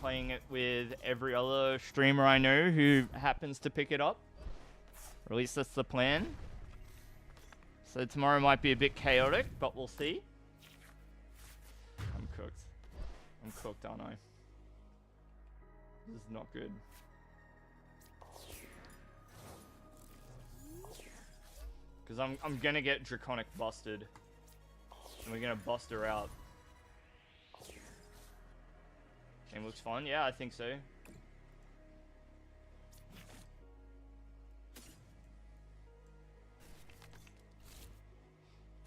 playing it with every other streamer I know who happens to pick it up. Or at least that's the plan. So tomorrow might be a bit chaotic, but we'll see. I'm cooked. I'm cooked, aren't I? This is not good. Because I'm gonna get Draconic busted. And we're gonna bust her out. Game looks fun. Yeah, I think so.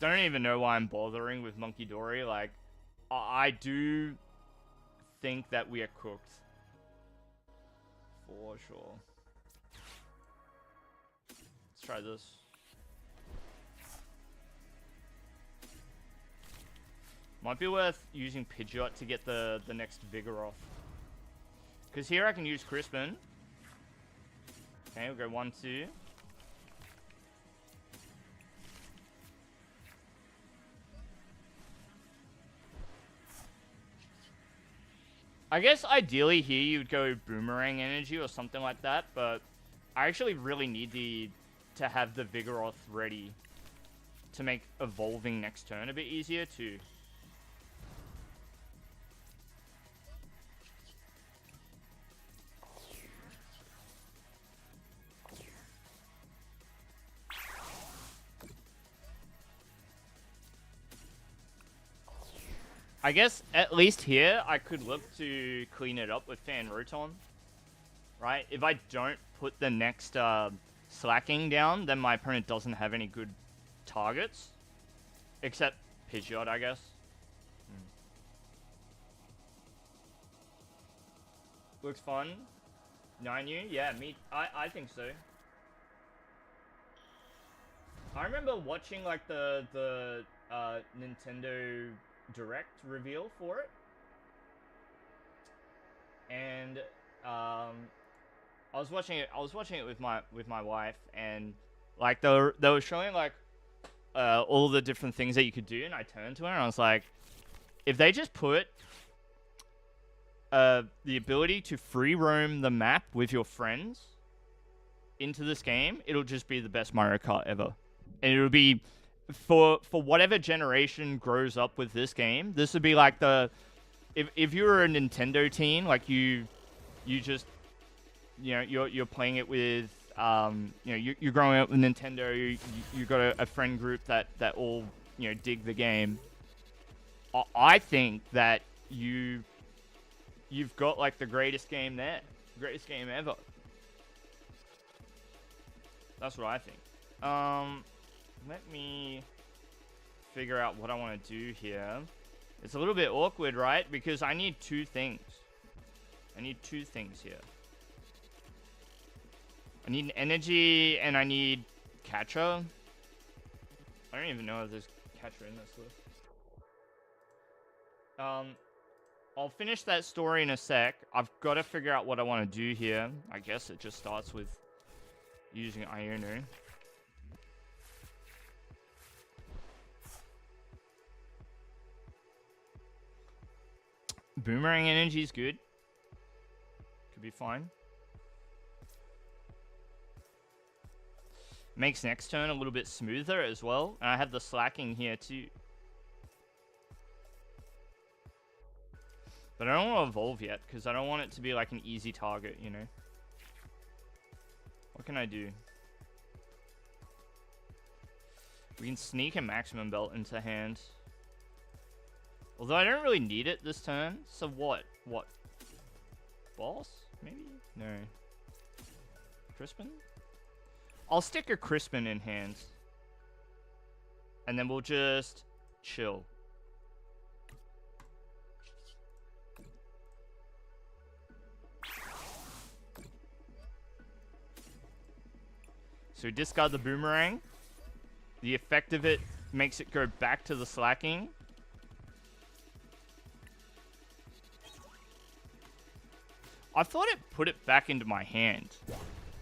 Don't even know why I'm bothering with Monkey Dory. Like, I do think that we are cooked. For sure. Let's try this. Might be worth using Pidgeot to get the next Vigor off. Because here I can use Crispin. Okay, we'll go 1, 2. I guess ideally here you would go Boomerang Energy or something like that, but I actually really need to have the Vigoroth ready to make evolving next turn a bit easier too. I guess at least here I could look to clean it up with Fan Rotom, right? If I don't put the next Slacking down, then my opponent doesn't have any good targets, except Pidgeot, I guess. Looks fun. 9U? Yeah, I think so. I remember watching like the Nintendo Direct reveal for it, and I was watching it with my wife, and like they were showing like all the different things that you could do, and I turned to her and I was like, if they just put the ability to free roam the map with your friends into this game, it'll just be the best Mario Kart ever, and it'll be for whatever generation grows up with this game. This would be like the if you were a Nintendo teen, like you just, you know, you're playing it with you know, you're growing up with Nintendo, you got a friend group that all, you know, dig the game. I think that you've got like the greatest game there, greatest game ever. That's what I think. Let me figure out what I want to do here. It's a little bit awkward, right? Because I need two things. I need two things here. I need an energy and I need catcher. I don't even know if there's catcher in this list. I'll finish that story in a sec. I've got to figure out what I want to do here. I guess it just starts with using Iono. Boomerang energy is good. Could be fine. Makes next turn a little bit smoother as well. And I have the slacking here too. But I don't want to evolve yet, because I don't want it to be like an easy target, you know. What can I do? We can sneak a maximum belt into hand. Although I don't really need it this turn. So what? What? Boss? Maybe? No. Crispin? I'll stick a Crispin in hand. And then we'll just chill. So discard the Boomerang. The effect of it makes it go back to the slacking. I thought it put it back into my hand.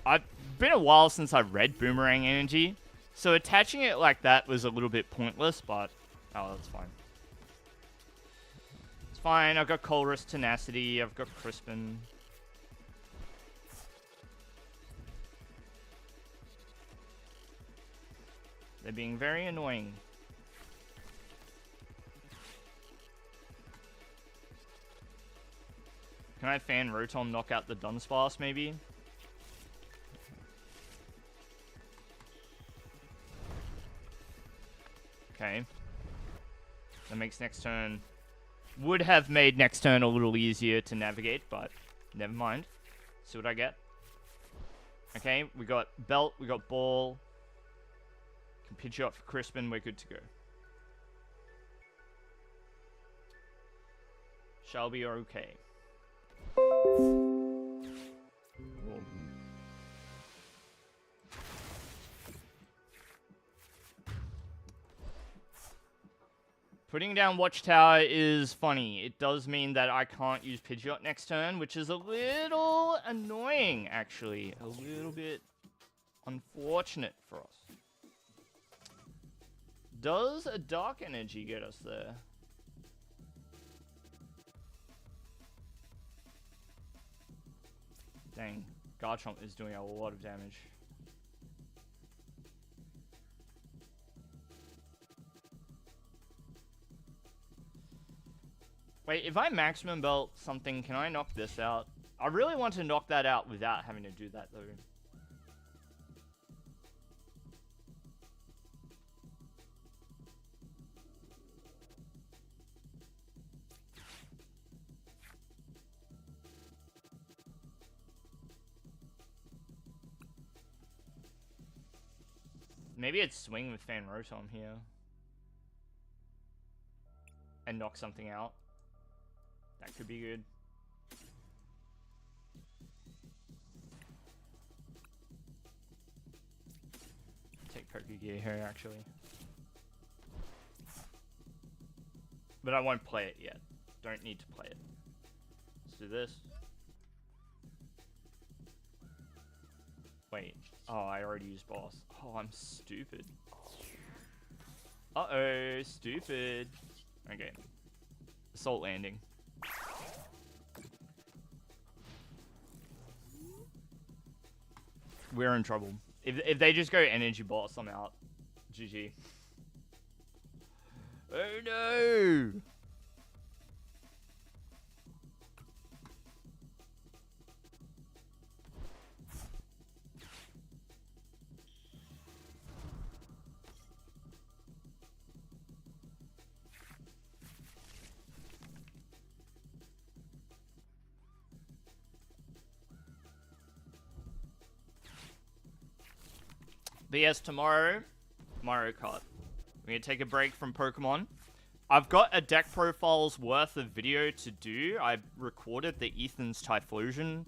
It's been a while since I read Boomerang Energy, so attaching it like that was a little bit pointless, but oh, that's fine. It's fine. I've got Colress Tenacity. I've got Crispin. They're being very annoying. Can I fan Rotom knock out the Dunsparce, maybe? Okay. That makes next turn... Would have made next turn a little easier to navigate, but never mind. See what I get. Okay, we got Belt, we got Ball. Can pitch you up for Crispin, we're good to go. Shall be okay. Putting down Watchtower is funny. It does mean that I can't use Pidgeot next turn, which is a little annoying, actually. A little bit unfortunate for us. Does a Dark Energy get us there? Dang, Garchomp is doing a lot of damage. Wait, if I maximum belt something, can I knock this out? I really want to knock that out without having to do that, though. Maybe it's swing with Fan Rotom here. And knock something out. That could be good. Take Pokegear here, actually. But I won't play it yet. Don't need to play it. Let's do this. Wait. Oh, I already used boss. Oh, I'm stupid. Uh-oh, stupid. Okay. Assault landing. We're in trouble. If they just go energy boss, I'm out. GG. Oh no! But yes, tomorrow, Mario Kart. We're going to take a break from Pokemon. I've got a deck profile's worth of video to do. I recorded the Ethan's Typhlosion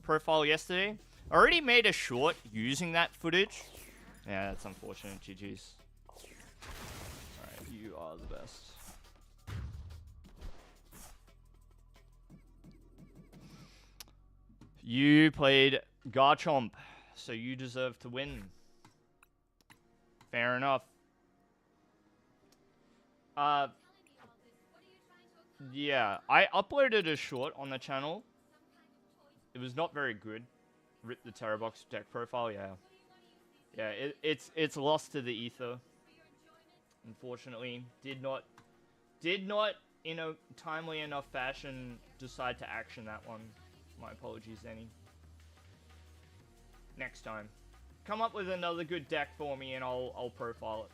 profile yesterday. I already made a short using that footage. Yeah, that's unfortunate. GG's. Alright, you are the best. You played Garchomp, so you deserve to win. Fair enough. Yeah, I uploaded a short on the channel. It was not very good. Rip the Terrabox deck profile, yeah. Yeah, it's lost to the ether. Unfortunately, did not in a timely enough fashion decide to action that one. My apologies, Zenny. Next time. Come up with another good deck for me and I'll profile it.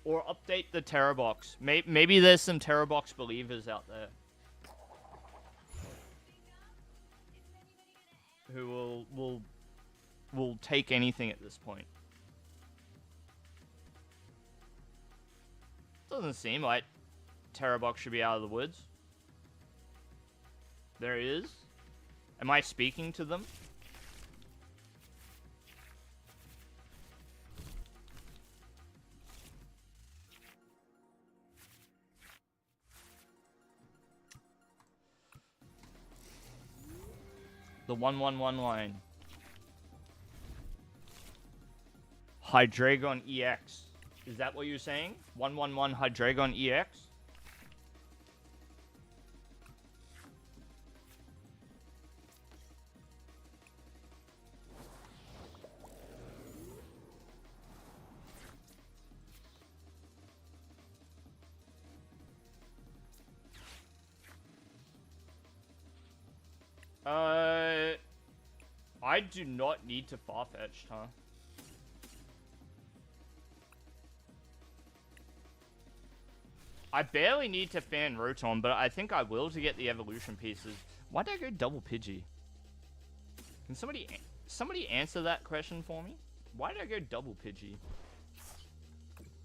Or update the Terrabox. Maybe there's some Terrabox believers out there. Who will take anything at this point. Doesn't seem like Terrabox should be out of the woods. There he is. Am I speaking to them? The 1-1-1 line. Hydreigon EX. Is that what you're saying? 1-1-1 Hydreigon EX? I do not need to Farfetch'd, huh? I barely need to fan Rotom, but I think I will to get the evolution pieces. Why did I go double Pidgey? Can somebody answer that question for me? Why did I go double Pidgey?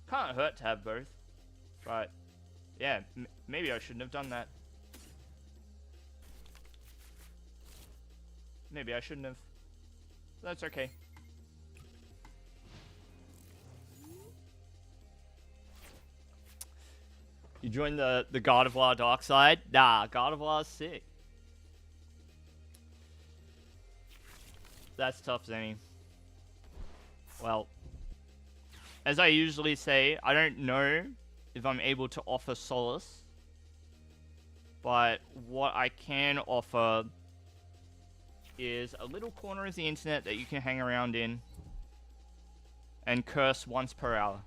Can't hurt to have both. But, yeah, maybe I shouldn't have done that. Maybe I shouldn't have. That's okay. You joined the Gardevoir dark side? Nah, Gardevoir's sick. That's tough, Zenny. Well, as I usually say, I don't know if I'm able to offer solace. But what I can offer is a little corner of the internet that you can hang around in and curse once per hour.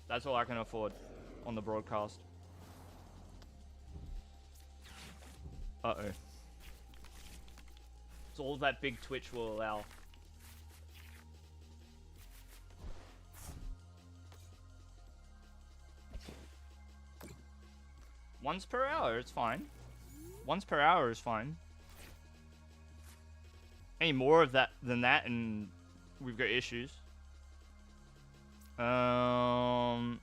That's all I can afford on the broadcast. Uh-oh. It's all that big Twitch will allow. Once per hour, it's fine. Once per hour is fine. Any more of that than that, and we've got issues. Boing.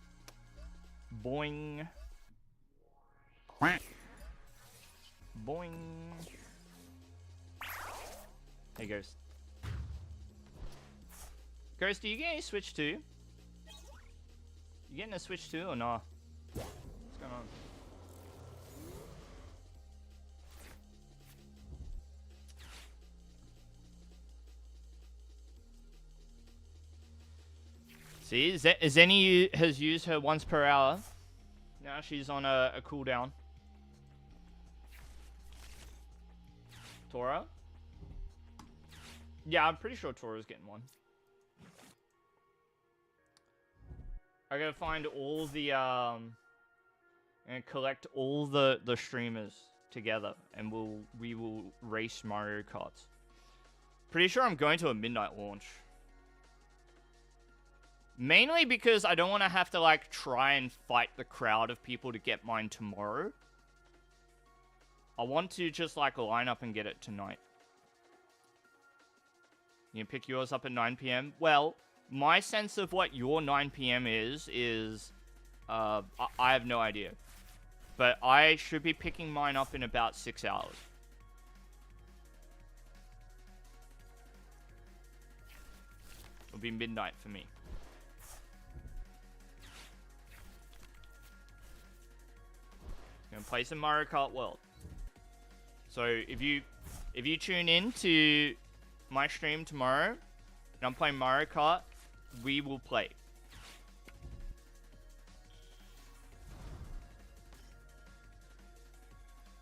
Boing. Hey, Ghost. Ghost, do you get any Switch 2? You getting a Switch 2 or nah? What's going on? See, Zenny has used her once per hour. Now she's on a cooldown. Tora? Yeah, I'm pretty sure Tora's getting one. I gotta find all the, and collect all the streamers together, and we will race Mario Kart. Pretty sure I'm going to a midnight launch. Mainly because I don't want to have to, like, try and fight the crowd of people to get mine tomorrow. I want to just, like, line up and get it tonight. You can pick yours up at 9 PM? Well, my sense of what your 9 PM is I have no idea. But I should be picking mine up in about 6 hours. It'll be midnight for me. Gonna play some Mario Kart World. So if you tune in to my stream tomorrow and I'm playing Mario Kart, we will play.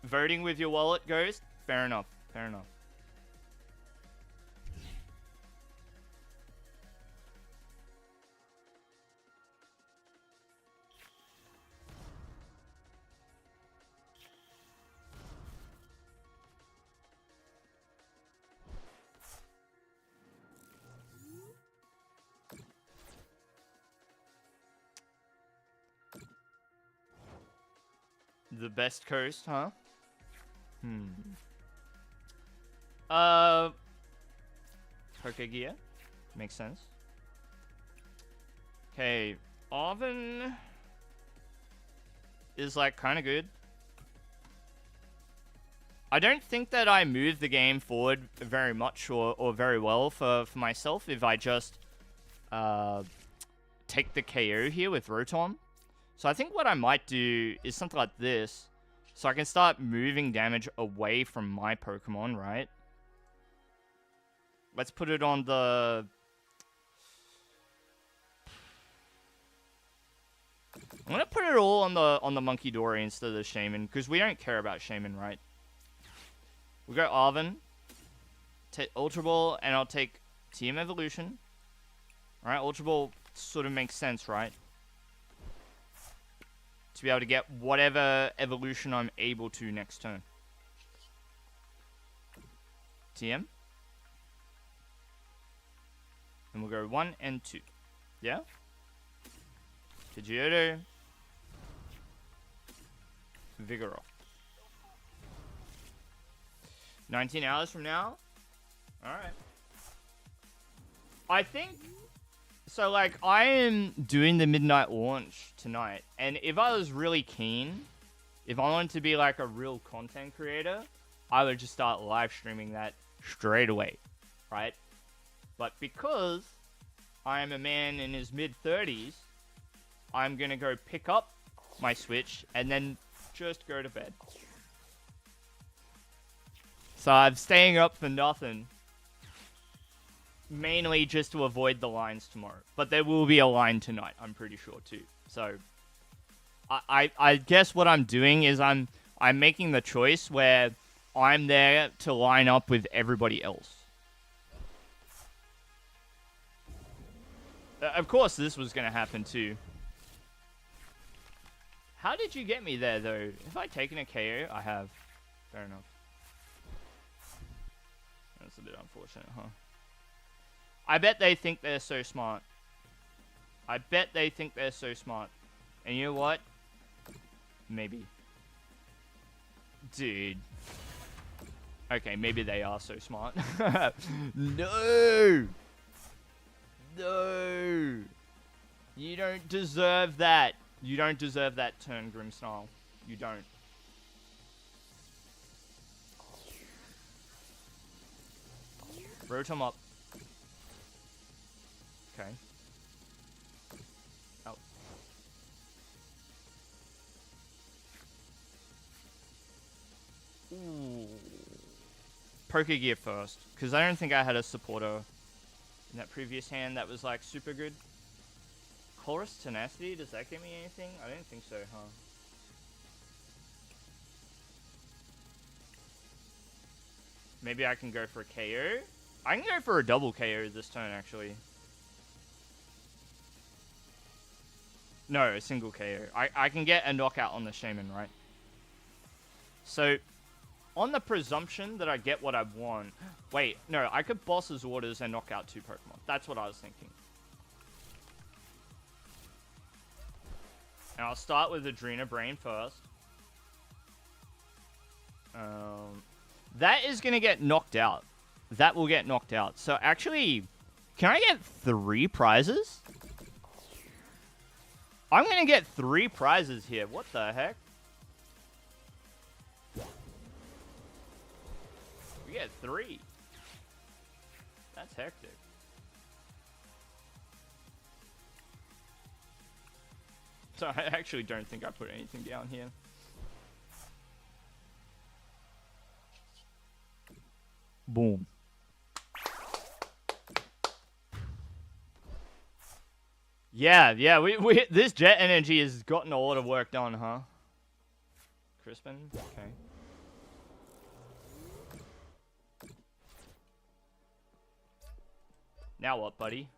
Voting with your wallet, Ghost? Fair enough. Fair enough. The best coast, huh? Pokegear. Makes sense. Okay, Arven is, like, kind of good. I don't think that I move the game forward very much or very well for myself if I just take the KO here with Rotom. So I think what I might do is something like this. So I can start moving damage away from my Pokemon, right? Let's put it on the... I'm going to put it all on the Monkey Dory instead of the Shaman, because we don't care about Shaman, right? We'll go Arven, take Ultra Ball, and I'll take Team Evolution. Alright, Ultra Ball sort of makes sense, right? To be able to get whatever evolution I'm able to next turn. TM. And we'll go 1 and 2. Yeah? Pidgeotto. Vigoroth. 19 hours from now? Alright. I think... So, like, I am doing the midnight launch tonight. And if I was really keen, if I wanted to be, like, a real content creator, I would just start live streaming that straight away. Right? But because I am a man in his mid-30s, I'm going to go pick up my Switch and then just go to bed. So I'm staying up for nothing. Mainly just to avoid the lines tomorrow. But there will be a line tonight, I'm pretty sure too. So I guess what I'm doing is I'm making the choice where I'm there to line up with everybody else. Of course this was going to happen too. How did you get me there, though? Have I taken a KO? I have. Fair enough. That's a bit unfortunate, huh? I bet they think they're so smart. I bet they think they're so smart. And you know what? Maybe. Dude. Okay, maybe they are so smart. No! No! You don't deserve that. You don't deserve that turn, Grimmsnarl. You don't. Rotom up. Okay. Oh. Ooh. Pokegear first. Because I don't think I had a supporter in that previous hand that was, like, super good. Chorus Tenacity, does that give me anything? I don't think so, huh? Maybe I can go for a KO? I can go for a double KO this turn, actually. No, a single KO. I can get a knockout on the Shaman, right? So, on the presumption that I get what I want... Wait, no, I could boss his orders and knock out 2 Pokemon. That's what I was thinking. And I'll start with Adrena Brain first. That is going to get knocked out. That will get knocked out. So actually, can I get 3 prizes? I'm going to get 3 prizes here. What the heck? We get 3. That's hectic. So I actually don't think I put anything down here. Boom. Yeah, we this jet energy has gotten a lot of work done, huh? Crispin? Okay. Now what, buddy?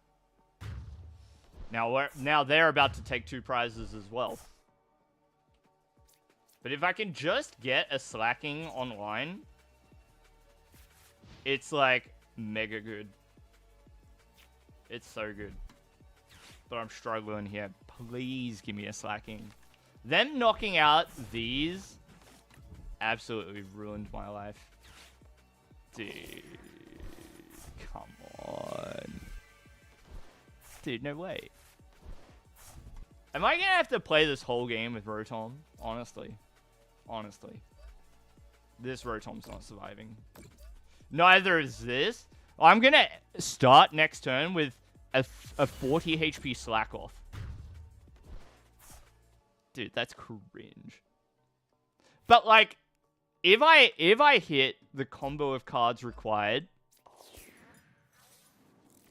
Now they're about to take 2 prizes as well. But if I can just get a Slacking online, it's like mega good. It's so good. But I'm struggling here. Please give me a Slacking. Them knocking out these absolutely ruined my life. Dude. Come on. Dude, no way. Am I gonna have to play this whole game with Rotom? Honestly. Honestly. This Rotom's not surviving. Neither is this. I'm gonna start next turn with a 40 HP slack off. Dude, that's cringe. But like, if I hit the combo of cards required,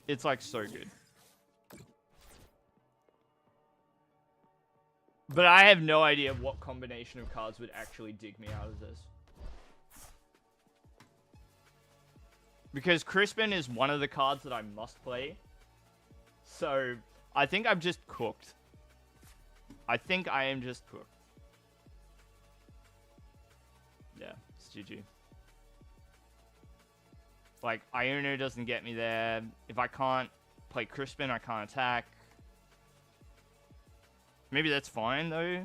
it's like so good. But I have no idea what combination of cards would actually dig me out of this. Because Crispin is one of the cards that I must play. So, I think I'm just cooked. I think I am just cooked. Yeah, it's GG. Like, Iono doesn't get me there. If I can't play Crispin, I can't attack. Maybe that's fine, though.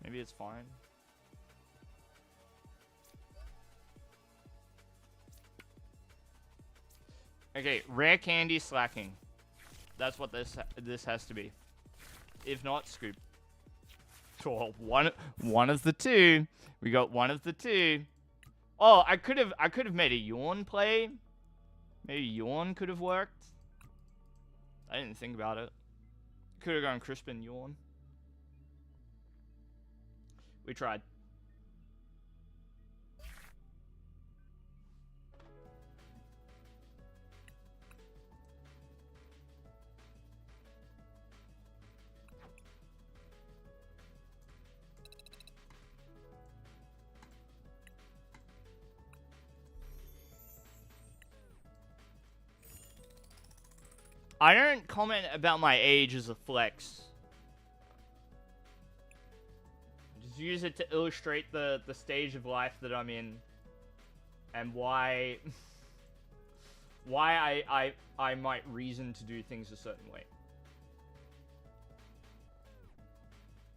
Maybe it's fine. Okay, rare candy slacking. That's what this has to be. If not, scoop. Oh, one of the two. We got one of the two. Oh, I could have made a Yawn play. Maybe Yawn could have worked. I didn't think about it. Could have gone Crispin Yawn. We tried. I don't comment about my age as a flex. Just use it to illustrate the stage of life that I'm in. And why I might reason to do things a certain way.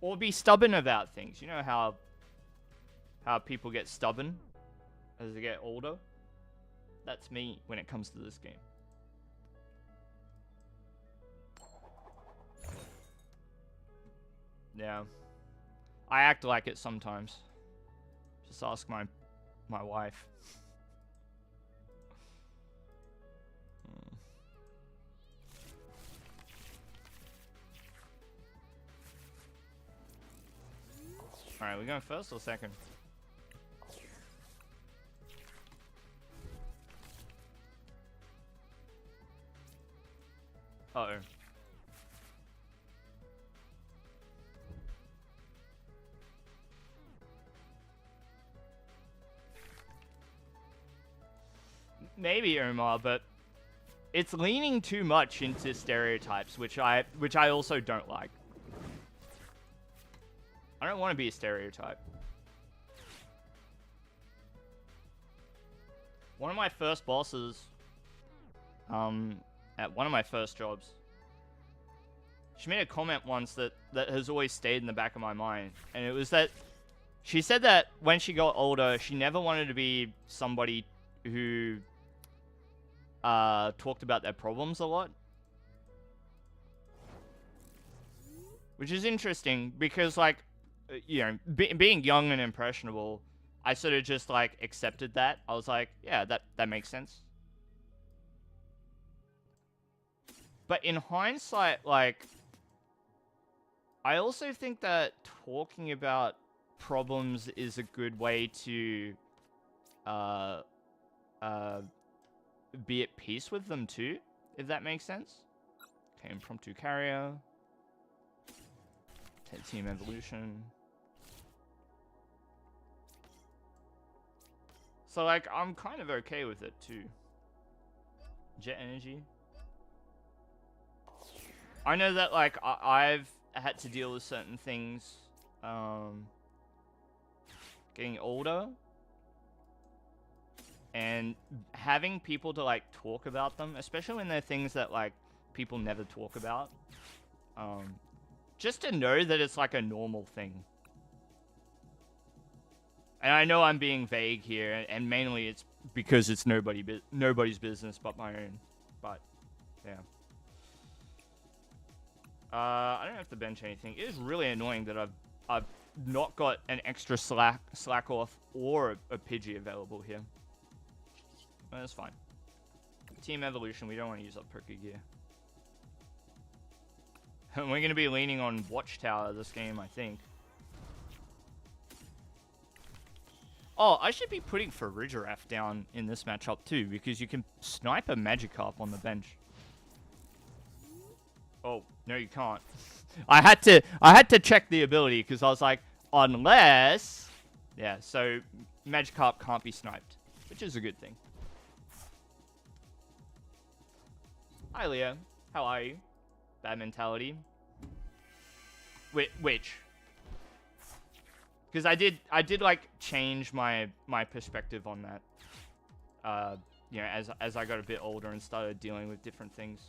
Or be stubborn about things. You know how people get stubborn as they get older? That's me when it comes to this game. Yeah. I act like it sometimes. Just ask my wife. Alright, we going first or second? Uh-oh. Maybe, Omar, but it's leaning too much into stereotypes, which I also don't like. I don't want to be a stereotype. One of my first bosses, at one of my first jobs, she made a comment once that has always stayed in the back of my mind, and it was that she said that when she got older, she never wanted to be somebody who talked about their problems a lot. Which is interesting, because, like, you know, being young and impressionable, I sort of just, like, accepted that. I was like, yeah, that makes sense. But in hindsight, like, I also think that talking about problems is a good way to be at peace with them too, if that makes sense. Okay, impromptu carrier. 10 team evolution. So, like, I'm kind of okay with it too. Jet energy. I know that, like, I've had to deal with certain things getting older, and having people to, like, talk about them, especially when they're things that, like, people never talk about, just to know that it's, like, a normal thing. And I know I'm being vague here, and mainly it's because it's nobody's business but my own. But yeah, I don't have to bench anything. It is really annoying that I've not got an extra slack off or a Pidgey available here. But that's fine. Team evolution, we don't want to use up Poké Gear. We're going to be leaning on Watchtower this game, I think. Oh, I should be putting Farigiraf down in this matchup too, because you can snipe a Magikarp on the bench. Oh, no you can't. I had to check the ability, because I was like, unless... Yeah, so Magikarp can't be sniped, which is a good thing. Hi Leo, how are you? Bad mentality. Which? Because I did like change my perspective on that. You know, as I got a bit older and started dealing with different things.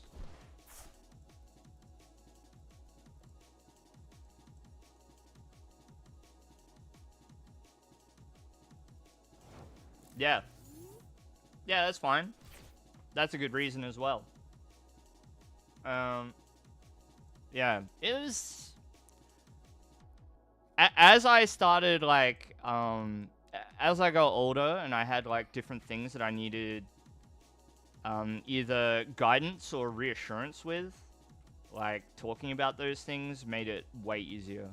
Yeah. Yeah, that's fine. That's a good reason as well. Yeah, it was... As I started, like, as I got older and I had, like, different things that I needed either guidance or reassurance with, like, talking about those things made it way easier.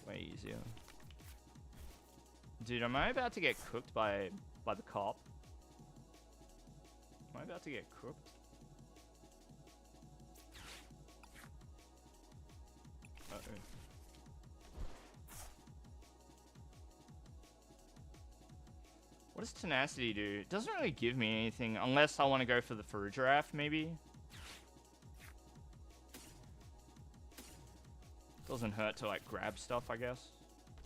Way easier. Dude, am I about to get cooked by the cop? Am I about to get cooked? Uh-oh. What does tenacity do? It doesn't really give me anything unless I want to go for the Giraffe, maybe. Doesn't hurt to like grab stuff, I guess.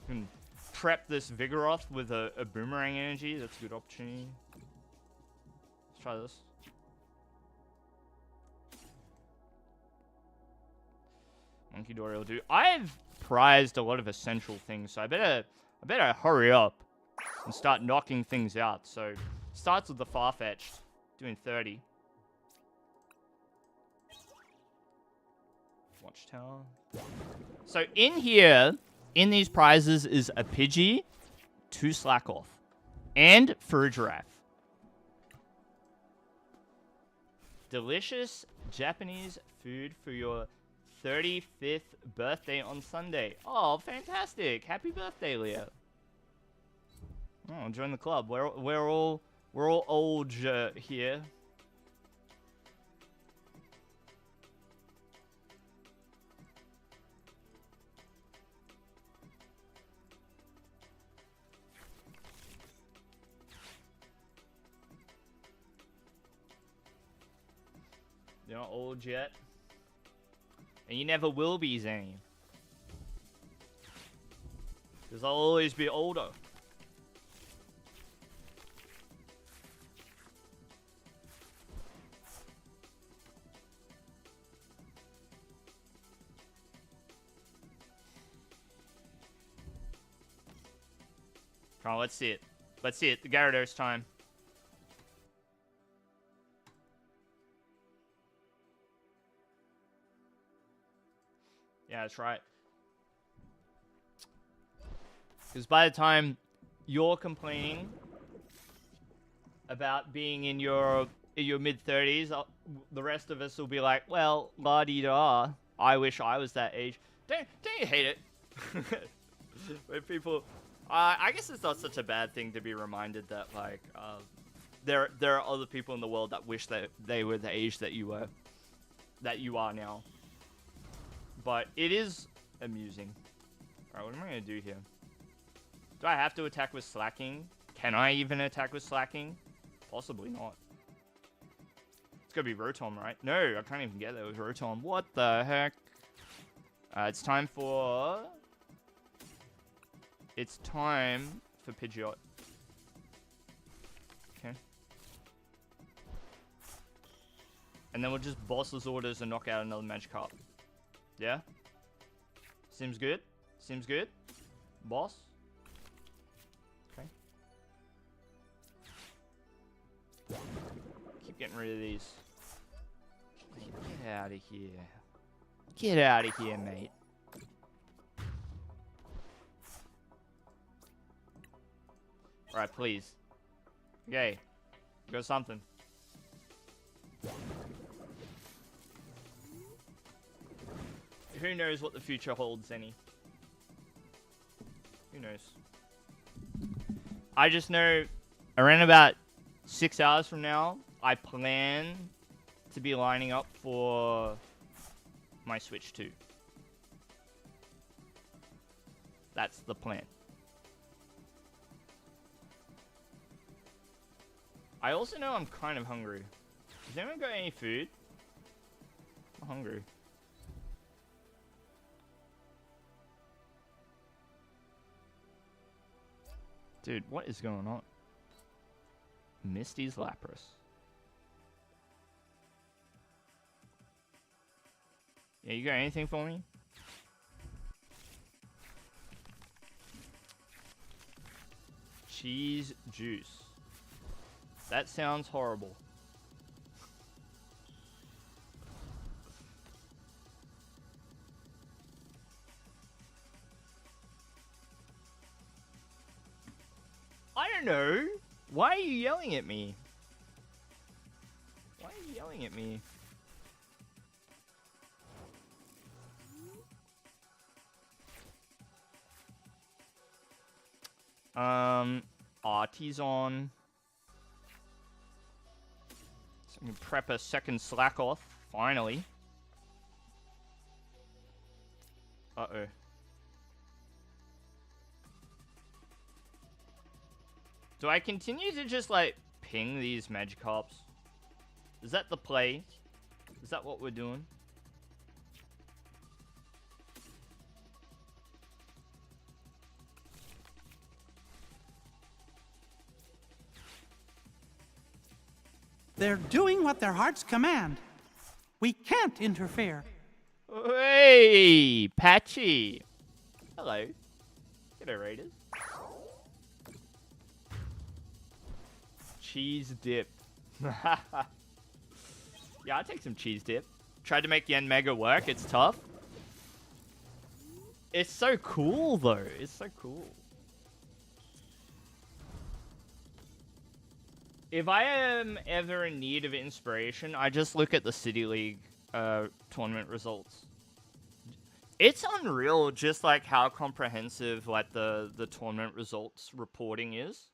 You can prep this Vigoroth with a boomerang energy. That's a good opportunity. Let's try this. Monkey Dory will do. I've prized a lot of essential things, so I better hurry up and start knocking things out. So, starts with the Farfetch'd, doing 30. Watchtower. So, in here, in these prizes, is a Pidgey, 2 Slackoff, and Giraffe. Delicious Japanese food for your 35th birthday on Sunday. Oh, fantastic! Happy birthday, Leo. Oh, join the club. We're all old here. You're not old yet. And you never will be, Zane. Because I'll always be older. Come on, let's see it. Let's see it. The Gyarados time. Yeah, that's right. Because by the time you're complaining about being in your mid-30s, the rest of us will be like, well, la-dee-da, I wish I was that age. Don't you hate it? When people... I guess it's not such a bad thing to be reminded that, like, there are other people in the world that wish that they were the age that you were, that you are now. But it is amusing. Alright, what am I going to do here? Do I have to attack with slacking? Can I even attack with slacking? Possibly not. It's going to be Rotom, right? No, I can't even get there with Rotom. What the heck? It's time for Pidgeot. Okay. And then we'll just boss his orders and knock out another Magikarp. Yeah? Seems good? Seems good? Boss? Okay. Keep getting rid of these. Get out of here. Get out of here, mate. Alright, please. Okay. Go something. Who knows what the future holds, any? Who knows? I just know around about 6 hours from now, I plan to be lining up for my Switch 2. That's the plan. I also know I'm kind of hungry. Has anyone got any food? I'm hungry. Dude, what is going on? Misty's Lapras. Yeah, you got anything for me? Cheese juice. That sounds horrible. I don't know. Why are you yelling at me? Why are you yelling at me? Artisan. So I can prep a second slack off, finally. Uh-oh. Do I continue to just, like, ping these Magikarps? Is that the play? Is that what we're doing? They're doing what their hearts command. We can't interfere. Hey, Patchy. Hello. G'day, Raiders. Cheese dip. Yeah, I'll take some cheese dip. Tried to make Yen Mega work. It's tough. It's so cool, though. It's so cool. If I am ever in need of inspiration, I just look at the City League tournament results. It's unreal just like how comprehensive like the tournament results reporting is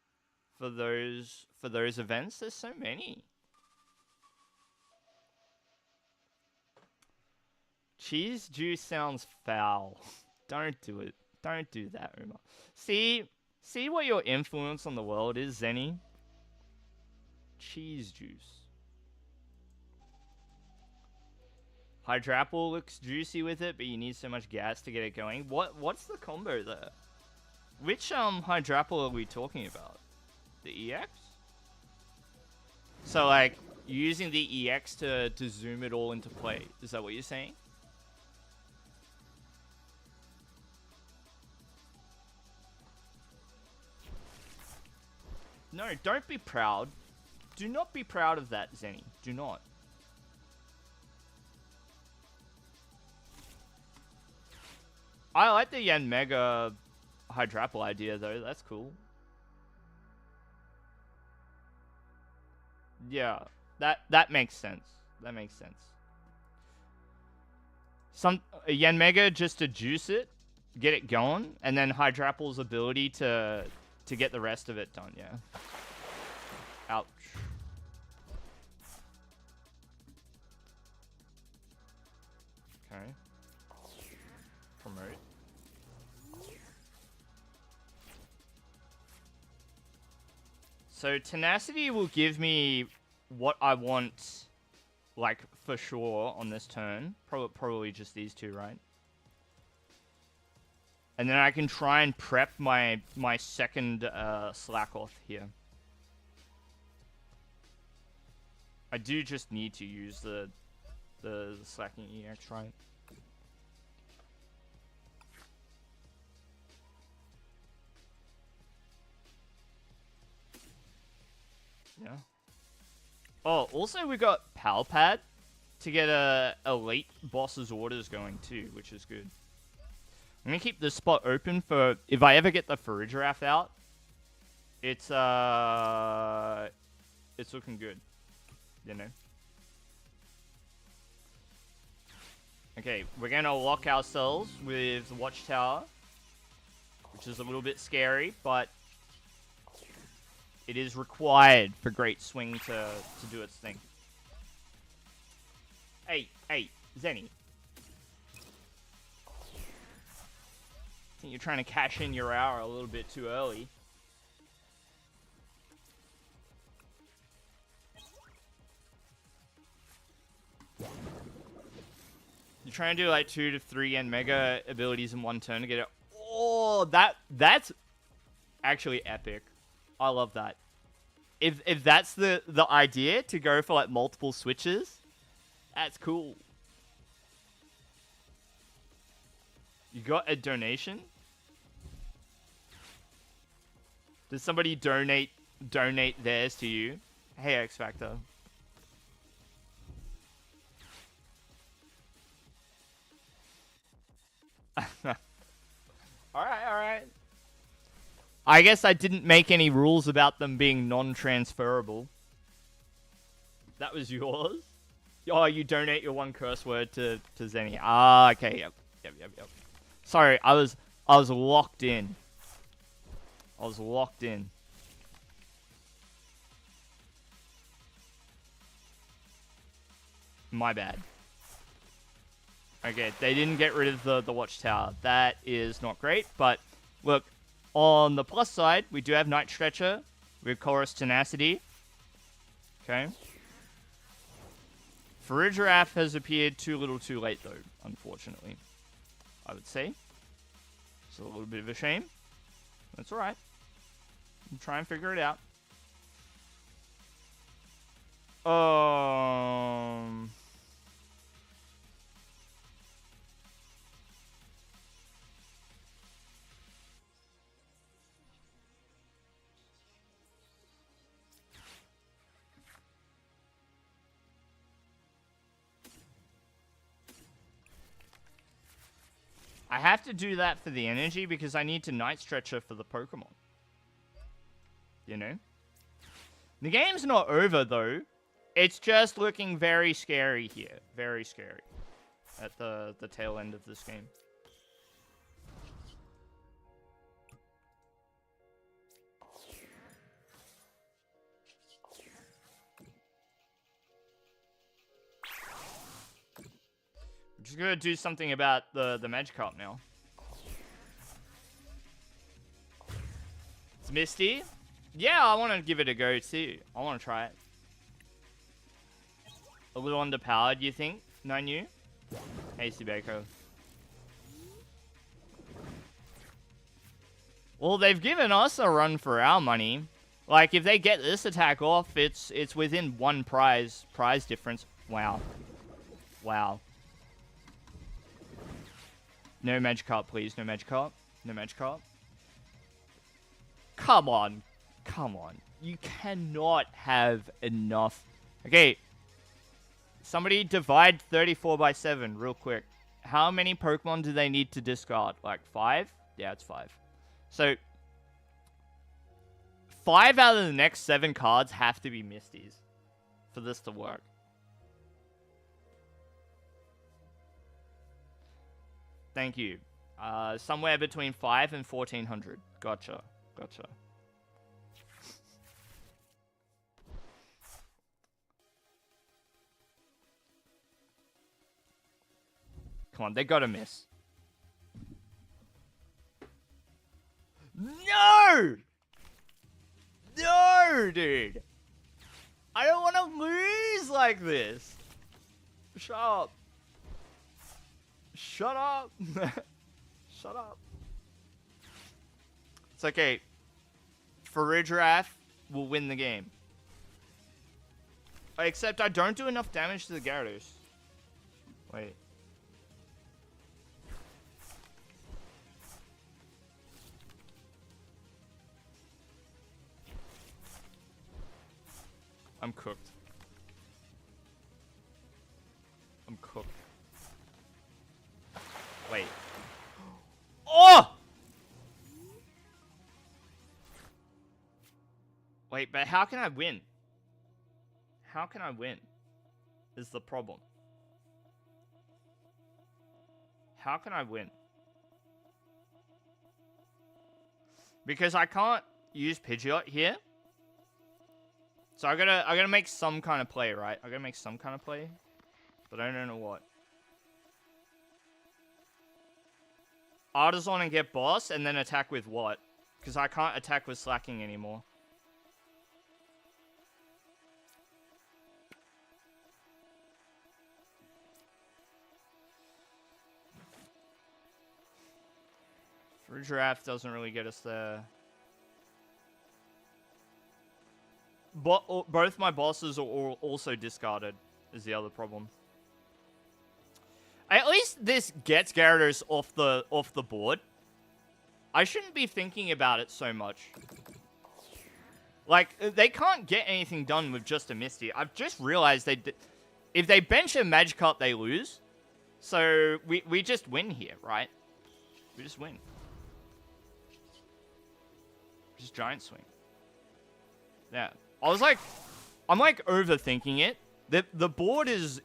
for those events. There's so many. Cheese juice sounds foul. Don't do it. Don't do that, Uma. See what your influence on the world is, Zenny? Cheese juice. Hydrapple looks juicy with it, but you need so much gas to get it going. What's the combo there? Which Hydrapple are we talking about? The EX? So like using the EX to zoom it all into play. Is that what you're saying? No, don't be proud. Do not be proud of that, Zenny. Do not. I like the Yen Mega Hydrapple idea, though. That's cool. Yeah, that makes sense. That makes sense. A Yen Mega just to juice it, get it going, and then Hydrapple's ability to get the rest of it done. Yeah. Ouch. Okay. Promote. So Tenacity will give me what I want, like, for sure on this turn. Probably just these two, right? And then I can try and prep my second slack off here. I do just need to use the slacking EX, right? Yeah. Oh, also we got Palpad to get a elite boss's orders going too, which is good. I'm gonna keep this spot open for if I ever get the Farigiraf out. It's looking good, you know. Okay, we're gonna lock ourselves with the Watchtower, which is a little bit scary, but it is required for Great Swing to do its thing. Hey, Zenny. I think you're trying to cash in your hour a little bit too early. You're trying to do like 2 to 3 Yen Mega abilities in one turn to get it. Oh, that's actually epic. I love that. If that's the idea, to go for like multiple switches, that's cool. You got a donation? Did somebody donate theirs to you? Hey, X Factor. Alright. I guess I didn't make any rules about them being non-transferable. That was yours? Oh, you donate your one curse word to Zenny. Ah, okay, yep. Sorry, I was locked in. I was locked in. My bad. Okay, they didn't get rid of the watchtower. That is not great, but look, on the plus side, we do have Night Stretcher with Chorus Tenacity. Okay. Farigiraf has appeared too little too late, though, unfortunately. I would say. It's a little bit of a shame. That's alright. I'll try and figure it out. I have to do that for the energy because I need to Night Stretcher for the Pokemon. You know? The game's not over, though. It's just looking very scary here. Very scary. At the tail end of this game. I'm just gonna do something about the Magikarp now. It's Misty. Yeah, I want to give it a go too. I want to try it. A little underpowered, you think? No new? Hey, Subeko. Well, they've given us a run for our money. Like, if they get this attack off, it's within one prize difference. Wow. Wow. No Magikarp, please. No Magikarp. No Magikarp. Come on. Come on. You cannot have enough. Okay. Somebody divide 34 by 7 real quick. How many Pokemon do they need to discard? Like 5? Yeah, it's 5. So, 5 out of the next 7 cards have to be Misties for this to work. Thank you. Somewhere between 5 and 1400. Gotcha. Gotcha. Come on, they gotta miss. No! No, dude! I don't want to lose like this! Shut up. Shut up! Shut up. It's okay. Farigiraf will win the game. Except I don't do enough damage to the Gyarados. Wait. I'm cooked. I'm cooked. Wait. Oh! Wait, but how can I win? How can I win? Is the problem. How can I win? Because I can't use Pidgeot here. So I gotta make some kind of play, right? I gotta make some kind of play. But I don't know what. Artisan and get boss, and then attack with what? Because I can't attack with slacking anymore. Farigiraf doesn't really get us there. both my bosses are also discarded. Is the other problem. At least this gets Gyarados off the board. I shouldn't be thinking about it so much. Like, they can't get anything done with just a Misty. I've just realized if they bench a Magikarp, they lose. So we just win here, right? We just win. Just Giant Swing. Yeah. I'm like overthinking it. The board is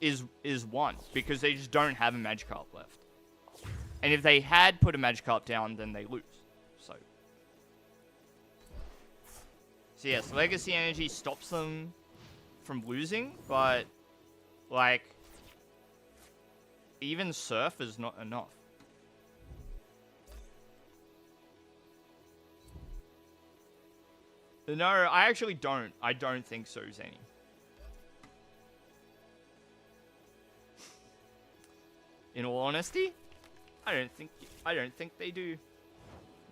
one because they just don't have a Magikarp left. And if they had put a Magikarp down, then they lose. So yes, Legacy Energy stops them from losing, but like even Surf is not enough. No, I actually don't. I don't think so, Zany. In all honesty, I don't think they do.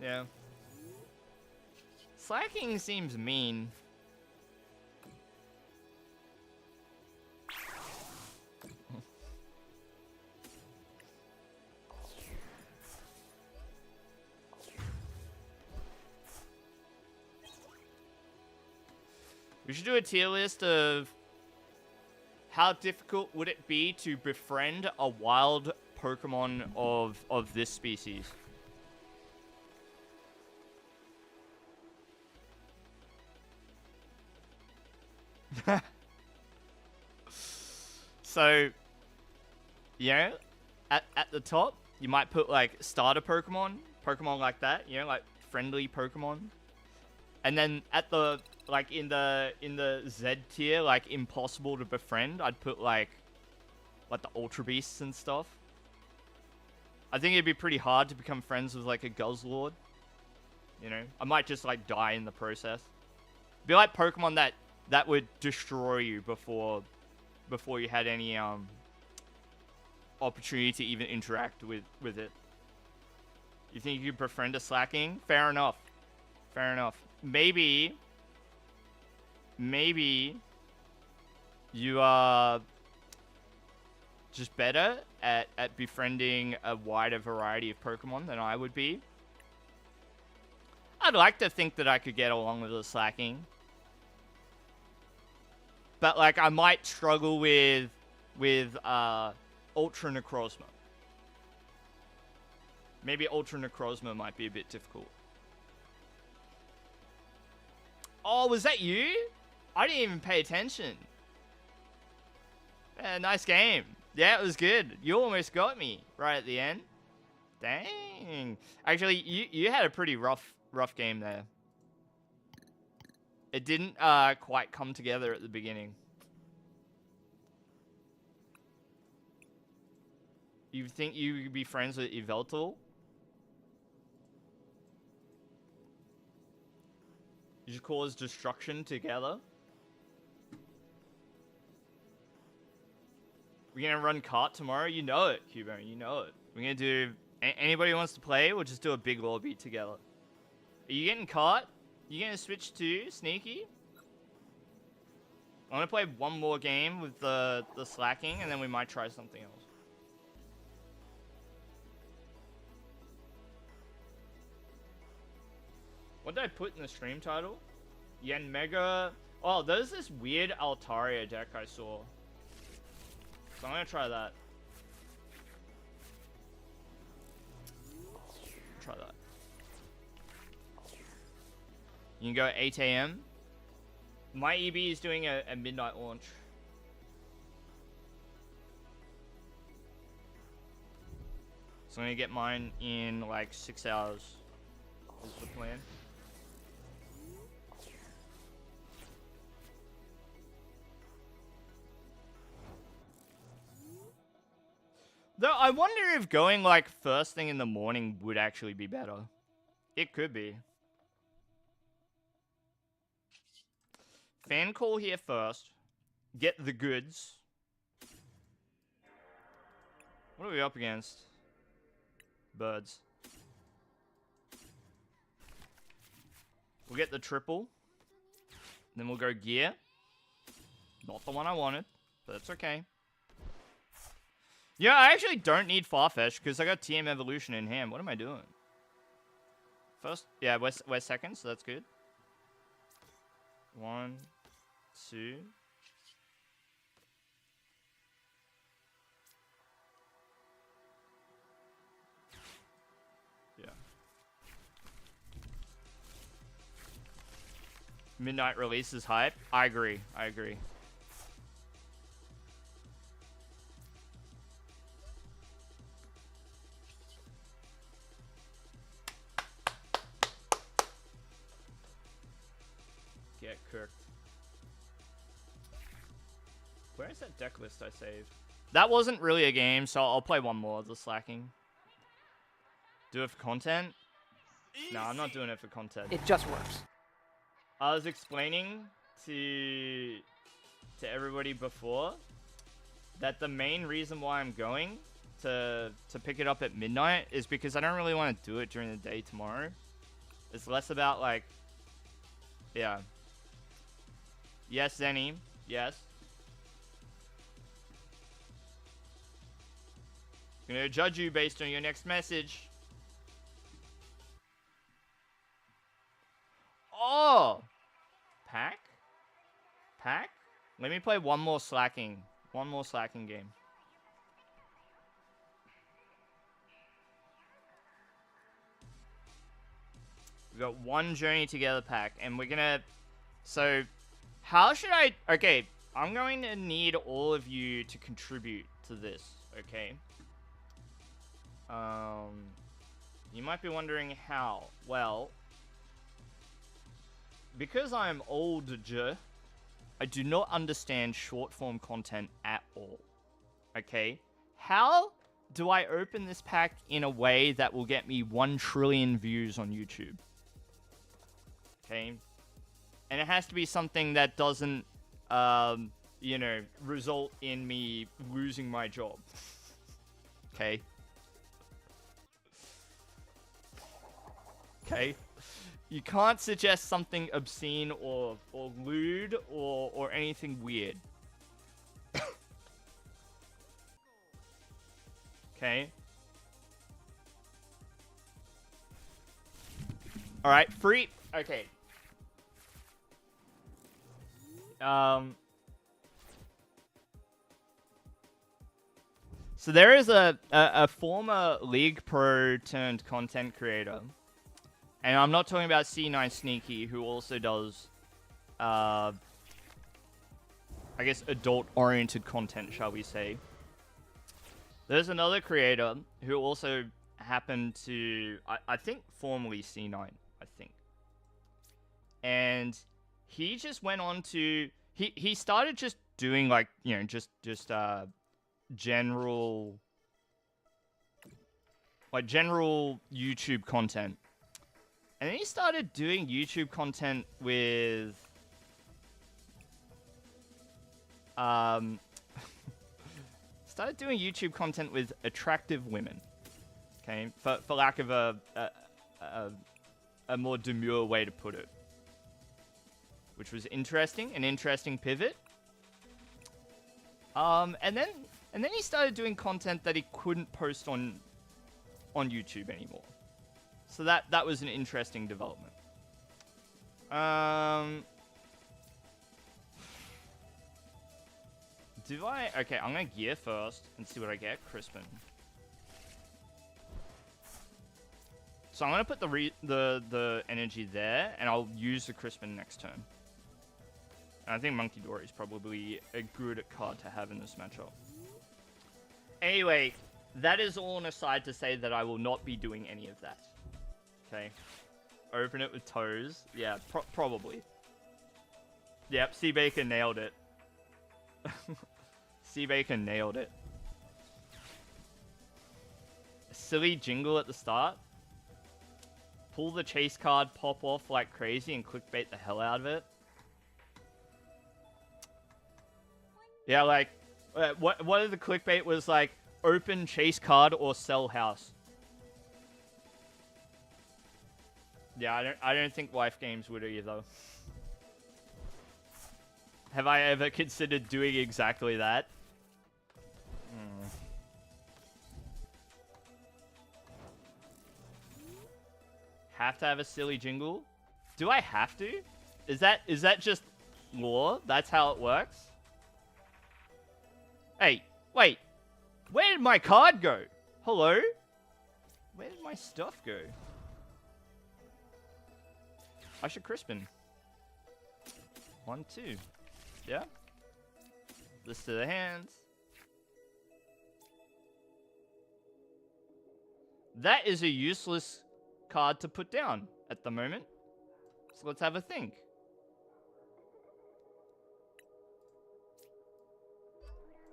Yeah. Slacking seems mean. We should do a tier list of how difficult would it be to befriend a wild Pokemon of this species. So, you know, at the top, you might put like starter Pokemon like that, you know, like friendly Pokemon. And then at the like in the Z tier, like impossible to befriend, I'd put like the Ultra Beasts and stuff. I think it'd be pretty hard to become friends with like a Guzzlord. You know, I might just like die in the process. Be like Pokemon that would destroy you before you had any opportunity to even interact with it. You think you could befriend a Slacking? Fair enough. Fair enough. Maybe you are just better at befriending a wider variety of Pokemon than I would be. I'd like to think that I could get along with a Slacking. But like I might struggle with Ultra Necrozma. Maybe Ultra Necrozma might be a bit difficult. Oh, was that you? I didn't even pay attention. Yeah, nice game. Yeah, it was good. You almost got me right at the end. Dang. Actually, you had a pretty rough game there. It didn't quite come together at the beginning. You think you could be friends with Yveltal? You just cause destruction together? We're gonna run kart tomorrow? You know it, Cubo. You know it. We're gonna do... Anybody who wants to play, we'll just do a big lobby together. Are you getting kart? You gonna switch to Sneaky? I'm gonna play one more game with the Slacking, and then we might try something else. What did I put in the stream title? Yen Mega. Oh, there's this weird Altaria deck I saw. So I'm gonna try that. Try that. You can go at 8 AM. My EB is doing a midnight launch. So I'm gonna get mine in like 6 hours. Is the plan. Though I wonder if going like first thing in the morning would actually be better. It could be. Fan call here first. Get the goods. What are we up against? Birds. We'll get the triple. Then we'll go gear. Not the one I wanted, but that's okay. Yeah, I actually don't need Farfetch because I got TM Evolution in hand. What am I doing? First, yeah, we're second, so that's good. 1, 2. Yeah. Midnight release is hype. I agree. I agree. Get cooked. Where is that deck list I saved? That wasn't really a game, so I'll play one more. The slacking. Do it for content? No, I'm not doing it for content. It just works. I was explaining to everybody before that the main reason why I'm going to pick it up at midnight is because I don't really want to do it during the day tomorrow. It's less about like, yeah. Yes, Zenny. Yes. I'm gonna judge you based on your next message. Oh! Pack? Pack? Let me play one more slacking. One more slacking game. We've got one Journey Together pack, and we're gonna... So, how should I... Okay, I'm going to need all of you to contribute to this, okay? You might be wondering how. Well... Because I am older, I do not understand short-form content at all. Okay? How do I open this pack in a way that will get me 1 trillion views on YouTube? Okay? And it has to be something that doesn't, you know, result in me losing my job. Okay? Okay? You can't suggest something obscene or lewd or anything weird. Okay. Alright, free. Okay. So there is a former League Pro turned content creator. And I'm not talking about C9 Sneaky, who also does, I guess, adult-oriented content, shall we say. There's another creator who also happened to, I think, formerly C9, I think. And he just went on to, he started just doing, like, you know, just general YouTube content. And then he started doing YouTube content with, started doing YouTube content with attractive women. Okay, for lack of a more demure way to put it, which was interesting, an interesting pivot. And then he started doing content that he couldn't post on YouTube anymore. So that was an interesting development. Do I? Okay, I'm gonna gear first and see what I get. Crispin. So I'm gonna put the energy there, and I'll use the Crispin next turn. And I think Monkey Dory is probably a good card to have in this matchup. Anyway, that is all an aside to say that I will not be doing any of that. Okay. Open it with toes. Yeah, probably. Yep, Seabaker nailed it. Seabaker nailed it. A silly jingle at the start. Pull the chase card, pop off like crazy, and clickbait the hell out of it. Yeah, like, what if the clickbait was like, open chase card or sell house? Yeah, I don't think Wife Games would either. Have I ever considered doing exactly that? Have to have a silly jingle? Do I have to? Is that just lore? That's how it works? Hey, wait. Where did my card go? Hello? Where did my stuff go? I should Crispin. 1, 2. Yeah? List of the hands. That is a useless card to put down at the moment. So let's have a think.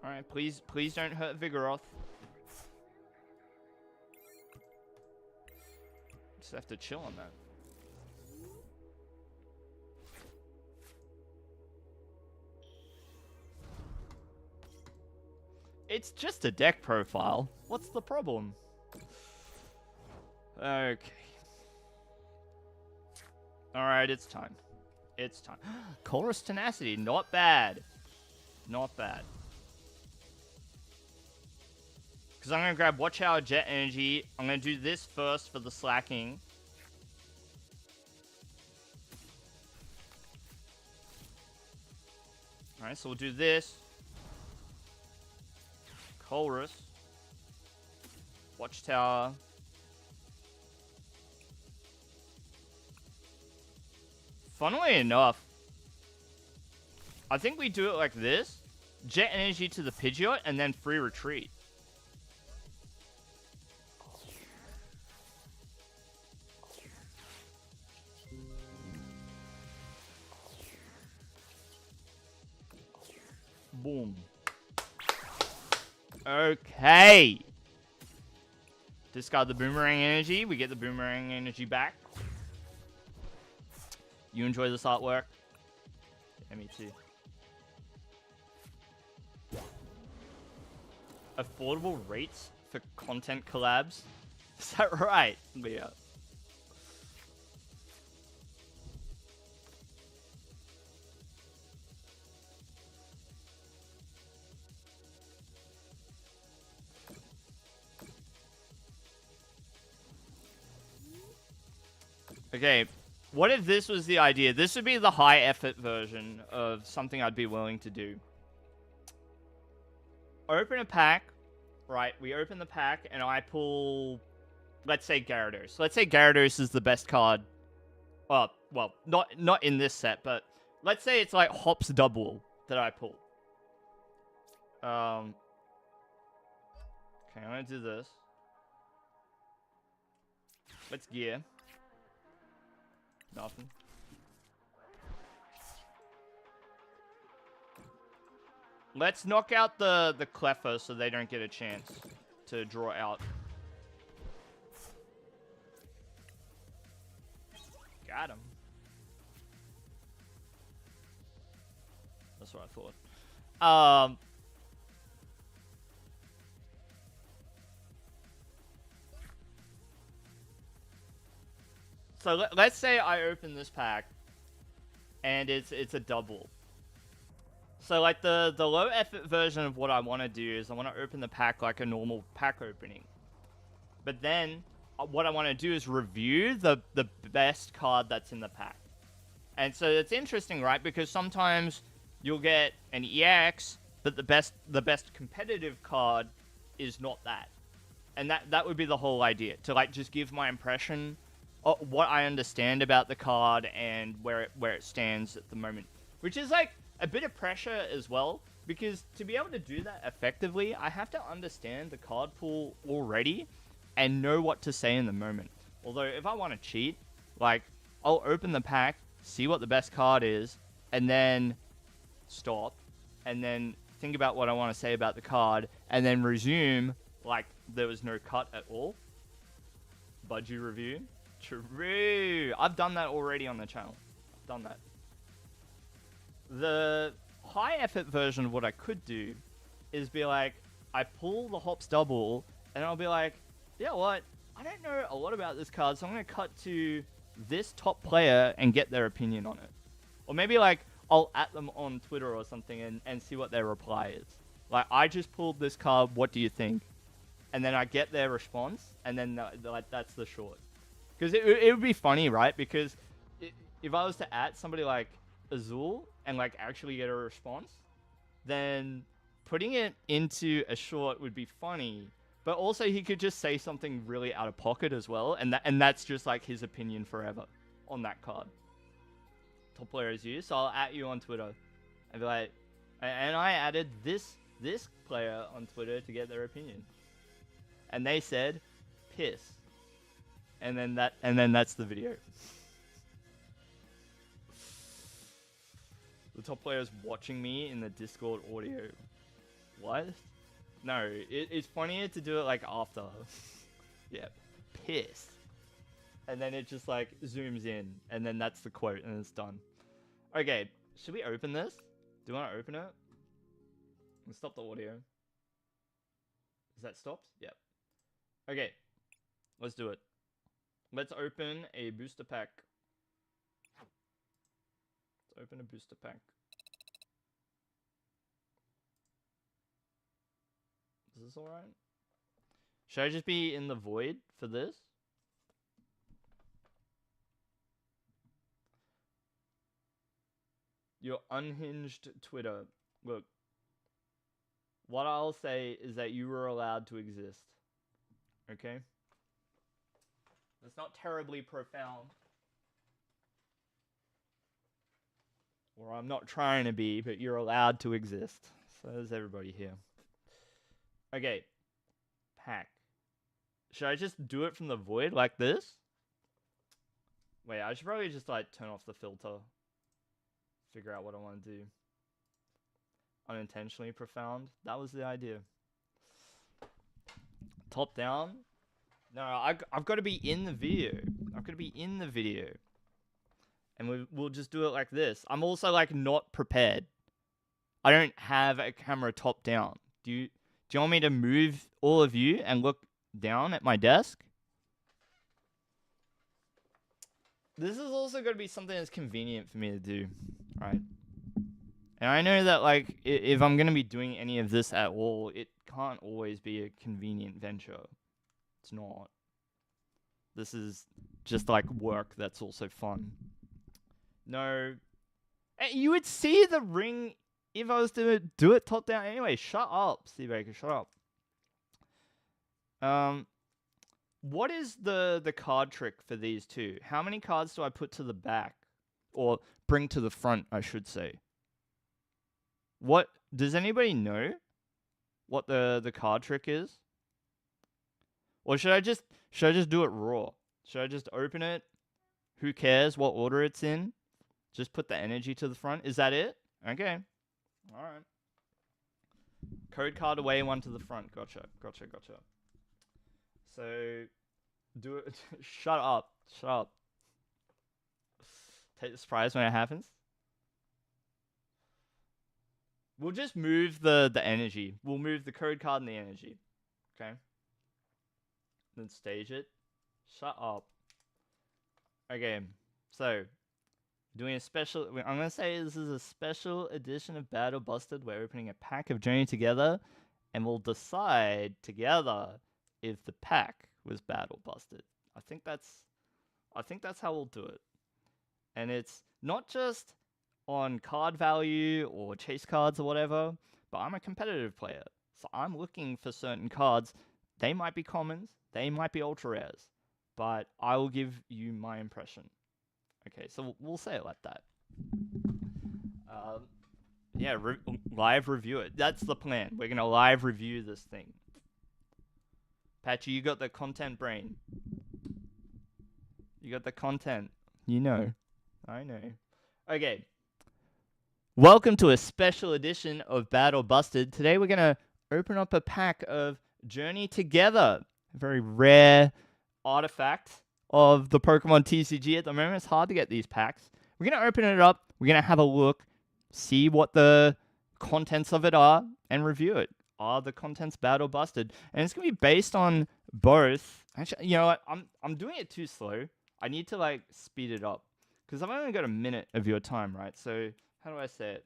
Alright, please don't hurt Vigoroth. Just have to chill on that. It's just a deck profile. What's the problem? Okay. Alright, it's time. It's time. Chorus Tenacity, not bad. Not bad. Because I'm going to grab Watch Hour Jet Energy. I'm going to do this first for the slacking. Alright, so we'll do this. Chorus. Watchtower. Funnily enough, I think we do it like this. Jet Energy to the Pidgeot and then free retreat. Boom. Okay. Discard the Boomerang Energy. We get the Boomerang Energy back. You enjoy this artwork? Yeah, me too. Affordable rates for content collabs? Is that right? Yeah. Okay, what if this was the idea? This would be the high effort version of something I'd be willing to do. Open a pack, right? We open the pack and I pull, let's say Gyarados. Let's say Gyarados is the best card. Well, not in this set, but let's say it's like Hops Double that I pull. Okay, I'm gonna do this. Let's gear. Nothing. Let's knock out the Cleffa so they don't get a chance to draw out. Got him. That's what I thought. So let's say I open this pack, and it's a double. So like the low effort version of what I want to do is I want to open the pack like a normal pack opening. But then what I want to do is review the best card that's in the pack. And so it's interesting, right? Because sometimes you'll get an EX, but the best competitive card is not that. And that would be the whole idea, to like just give my impression of what I understand about the card and where it stands at the moment. Which is like a bit of pressure as well, because to be able to do that effectively, I have to understand the card pool already and know what to say in the moment. Although if I want to cheat, like I'll open the pack, see what the best card is, and then stop, and then think about what I want to say about the card, and then resume like there was no cut at all. Budgie review. True. I've done that already on the channel. I've done that. The high effort version of what I could do is be like, I pull the Hops Double, and I'll be like, you know what? I don't know a lot about this card, so I'm going to cut to this top player and get their opinion on it. Or maybe like, I'll at them on Twitter or something and see what their reply is. Like, I just pulled this card, what do you think? And then I get their response, and then like that's the short. Because it would be funny, right? Because if I was to at somebody like Azul and like actually get a response, then putting it into a short would be funny. But also he could just say something really out of pocket as well, and that's just like his opinion forever on that card. Top player is you, so I'll at you on Twitter and be like, and I added this player on Twitter to get their opinion, and they said piss, and then that's the video. The top player is watching me in the Discord audio. What? No, it's funnier to do it like after. Yeah, piss. And then it just like zooms in, and then that's the quote, and it's done. Okay, should we open this? Do you want to open it? Let's stop the audio. Is that stopped? Yep. Okay, let's do it. Let's open a booster pack. Let's open a booster pack. Is this alright? Should I just be in the void for this? Your unhinged Twitter. Look. What I'll say is that you were allowed to exist. Okay? That's not terribly profound. Or I'm not trying to be, but you're allowed to exist. So is everybody here. Okay. Pack. Should I just do it from the void like this? Wait, I should probably just like turn off the filter. Figure out what I want to do. Unintentionally profound. That was the idea. Top down. No, I've got to be in the video. I've got to be in the video. And we'll just do it like this. I'm also like not prepared. I don't have a camera top down. Do you want me to move all of you and look down at my desk? This is also going to be something that's convenient for me to do, right? And I know that like if I'm going to be doing any of this at all, it can't always be a convenient venture. It's not. This is just like work that's also fun. No. You would see the ring if I was to do it top down anyway. Shut up, Steve Baker. Shut up. What is the card trick for these two? How many cards do I put to the back? Or bring to the front, I should say. What does anybody know what the card trick is? Or should I just do it raw? Should I just open it? Who cares what order it's in? Just put the energy to the front. Is that it? Okay. All right. Code card away, one to the front. Gotcha. So, do it. Shut up. Take the surprise when it happens. We'll just move the energy. We'll move the code card and the energy. Okay? Then stage it. Shut up. Okay, so doing a special. I'm gonna say this is a special edition of Battle Busted. We're opening a pack of Journey together, and we'll decide together if the pack was Battle Busted. I think that's how we'll do it. And it's not just on card value or chase cards or whatever, but I'm a competitive player, so I'm looking for certain cards. They might be commons, they might be ultra rares, but I will give you my impression. Okay, so we'll say it like that. Yeah, live review it. That's the plan. We're gonna live review this thing. Patchy, you got the content brain. You got the content. You know. I know. Okay. Welcome to a special edition of Battle Busted. Today we're gonna open up a pack of Journey Together. A very rare artifact of the Pokemon TCG at the moment. It's hard to get these packs. We're going to open it up. We're going to have a look, see what the contents of it are, and review it. Are the contents Battle Busted? And it's going to be based on both. Actually, you know what? I'm doing it too slow. I need to like speed it up because I've only got a minute of your time, right? So how do I say it?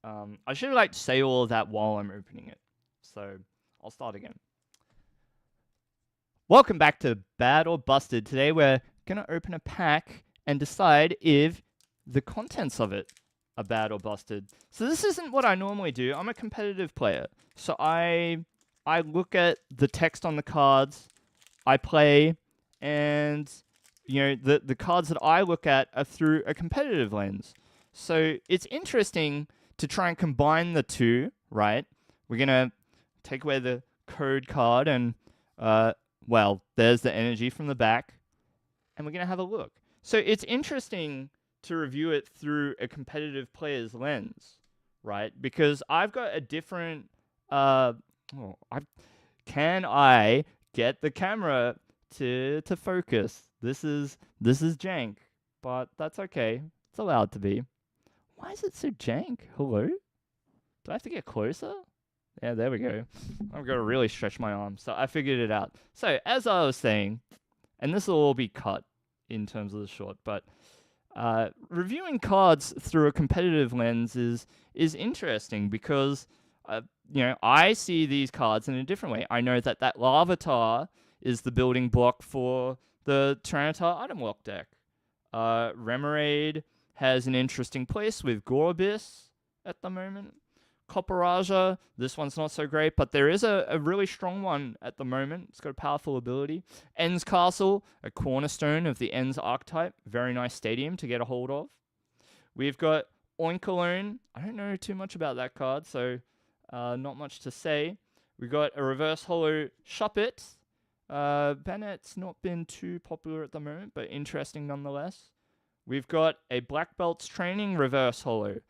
I should like say all of that while I'm opening it. So I'll start again. Welcome back to Bad or Busted. Today we're gonna open a pack and decide if the contents of it are bad or busted. So this isn't what I normally do. I'm a competitive player. So I look at the text on the cards, I play, and you know the cards that I look at are through a competitive lens. So it's interesting to try and combine the two, right? We're gonna take away the code card and well, there's the energy from the back, and we're going to have a look. So it's interesting to review it through a competitive player's lens, right? Because I've got a different, can I get the camera to focus? This is jank, but that's okay. It's allowed to be. Why is it so jank? Hello? Do I have to get closer? Yeah, there we go. I've got to really stretch my arm. So I figured it out. So as I was saying, and this will all be cut in terms of the short, but reviewing cards through a competitive lens is interesting because you know, I see these cards in a different way. I know that Larvitar is the building block for the Tyranitar item lock deck. Remoraid has an interesting place with Gorebyss at the moment. Copperaja, this one's not so great, but there is a really strong one at the moment. It's got a powerful ability. Ends Castle, a cornerstone of the Ends archetype. Very nice stadium to get a hold of. We've got Oinkologne. I don't know too much about that card, so not much to say. We've got a reverse holo Shuppet. Bennett's not been too popular at the moment, but interesting nonetheless. We've got a Black Belt's Training reverse holo,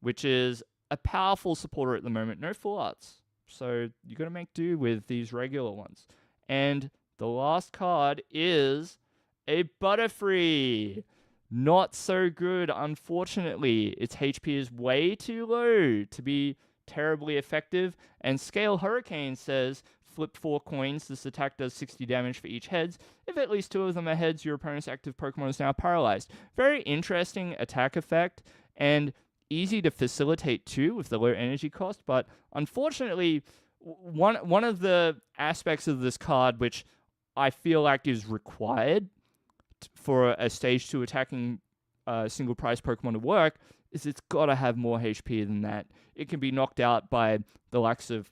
which is a powerful supporter at the moment. No full arts. So you got to make do with these regular ones. And the last card is a Butterfree. Not so good, unfortunately. Its HP is way too low to be terribly effective. And Scale Hurricane says, flip 4 coins. This attack does 60 damage for each heads. If at least 2 of them are heads, your opponent's active Pokemon is now paralyzed. Very interesting attack effect. And easy to facilitate too with the low energy cost, but unfortunately, one of the aspects of this card which I feel like is required for a stage 2 attacking single price Pokemon to work is it's got to have more HP than that. It can be knocked out by the likes of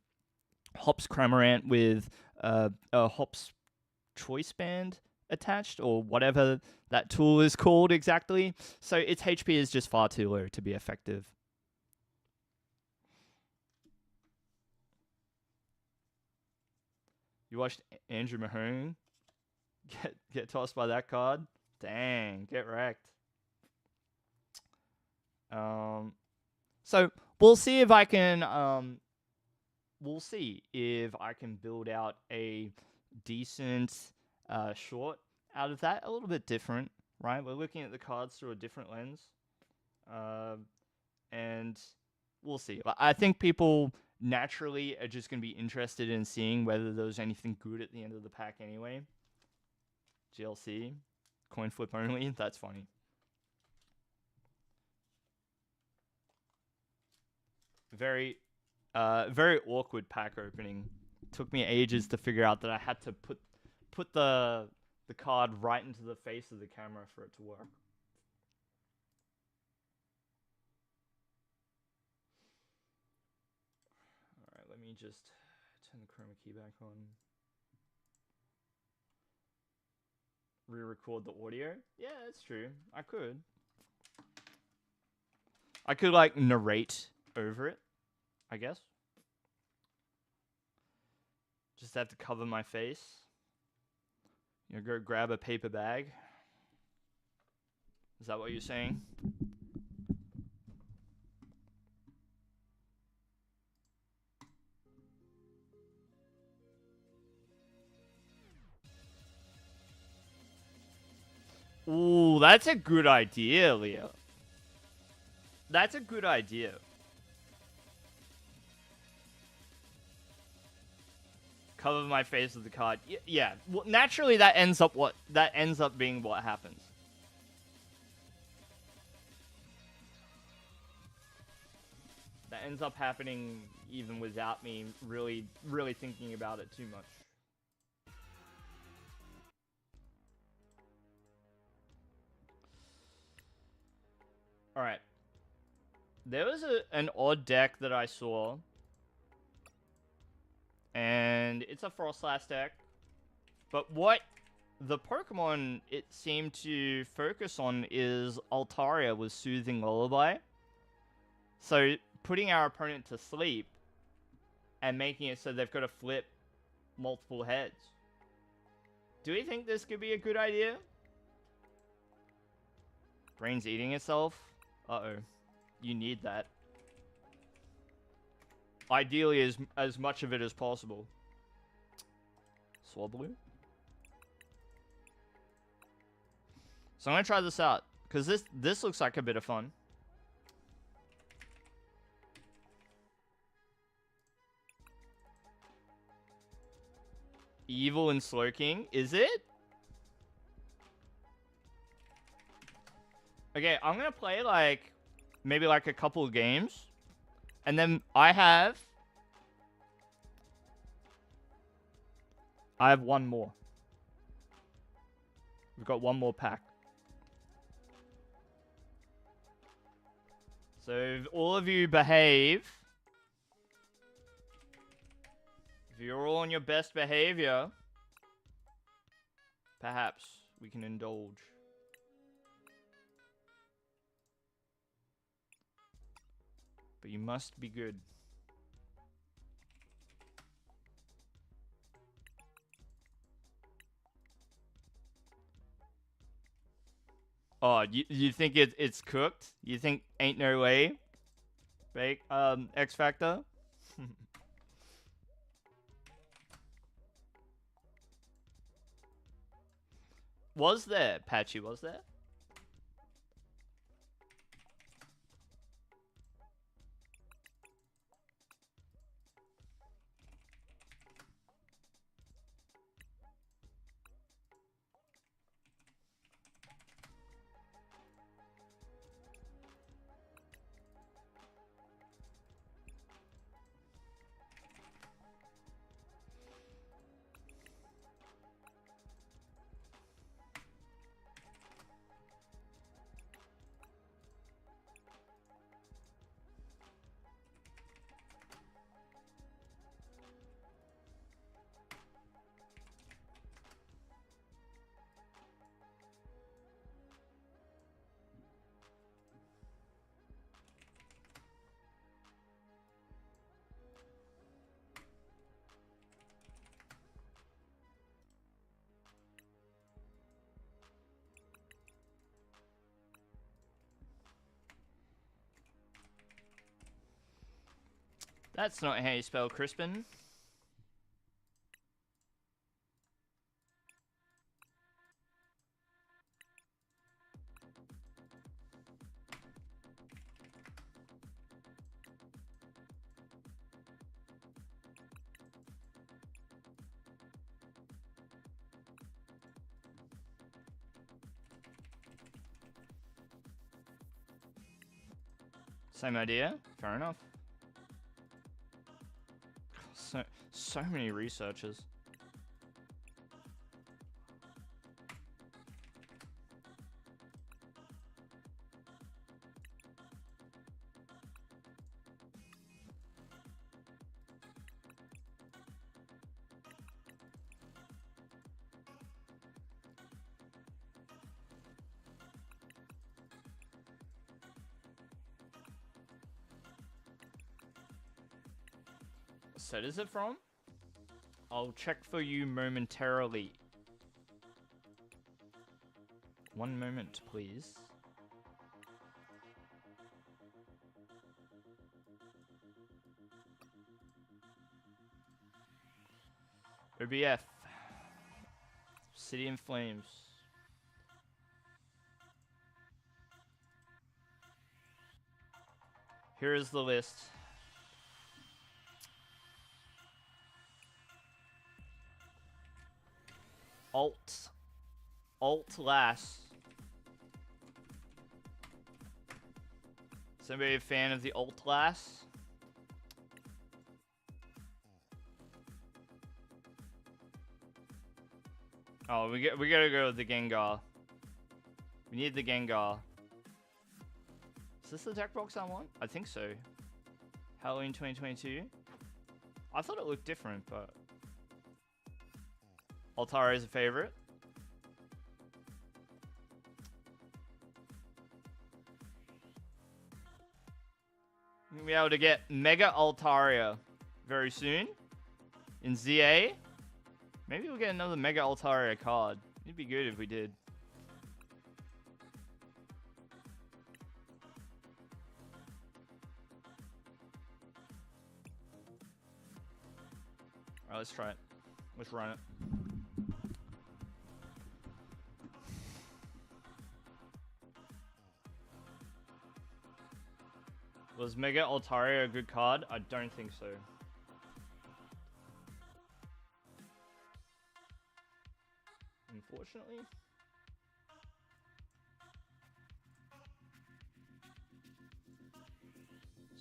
Hops Cramorant with a Hops Choice Band attached, or whatever that tool is called exactly. So its HP is just far too low to be effective. You watched Andrew Mahone get tossed by that card? Dang, get wrecked. So we'll see if I can build out a decent short out of that. A little bit different, right? We're looking at the cards through a different lens, and we'll see. I think people naturally are just going to be interested in seeing whether there was anything good at the end of the pack anyway. GLC, coin flip only. That's funny. Very awkward pack opening. Took me ages to figure out that I had to put the card right into the face of the camera for it to work. Alright, let me just turn the chroma key back on. Re-record the audio? Yeah, that's true. I could like narrate over it, I guess. Just have to cover my face. You know, go grab a paper bag. Is that what you're saying? Ooh, that's a good idea, Leo. That's a good idea. Cover my face with the card. Yeah. Well, naturally, that ends up being what happens. ends up happening even without me really thinking about it too much. Alright. There was an odd deck that I saw. And it's a Frostlass deck. But what the Pokemon it seemed to focus on is Altaria with Soothing Lullaby. So putting our opponent to sleep and making it so they've got to flip multiple heads. Do we think this could be a good idea? Brain's eating itself? Uh-oh. You need that. Ideally, as much of it as possible. Swablu? So I'm going to try this out. Because this looks like a bit of fun. Evil and Slowking, is it? Okay, I'm gonna play like maybe like a couple of games, and then I have one more. We've got one more pack. So if all of you behave, if you're all on your best behavior, perhaps we can indulge. But you must be good. Oh, you think it's cooked? You think ain't no way? Right? X Factor? Was there, Patchy, was there? That's not how you spell Crispin. Same idea. Fair enough. So many researchers. What set is it from? I'll check for you momentarily. One moment, please. OBF. City in Flames. Here is the list. Alt Lass. Somebody a fan of the Alt Lass? Oh, we gotta go with the Gengar. We need the Gengar. Is this the deck box I want? I think so. Halloween 2022. I thought it looked different, but Altaria is a favorite. We'll be able to get Mega Altaria very soon in ZA. Maybe we'll get another Mega Altaria card. It'd be good if we did. Alright, let's try it. Let's run it. Was Mega Altaria a good card? I don't think so. Unfortunately.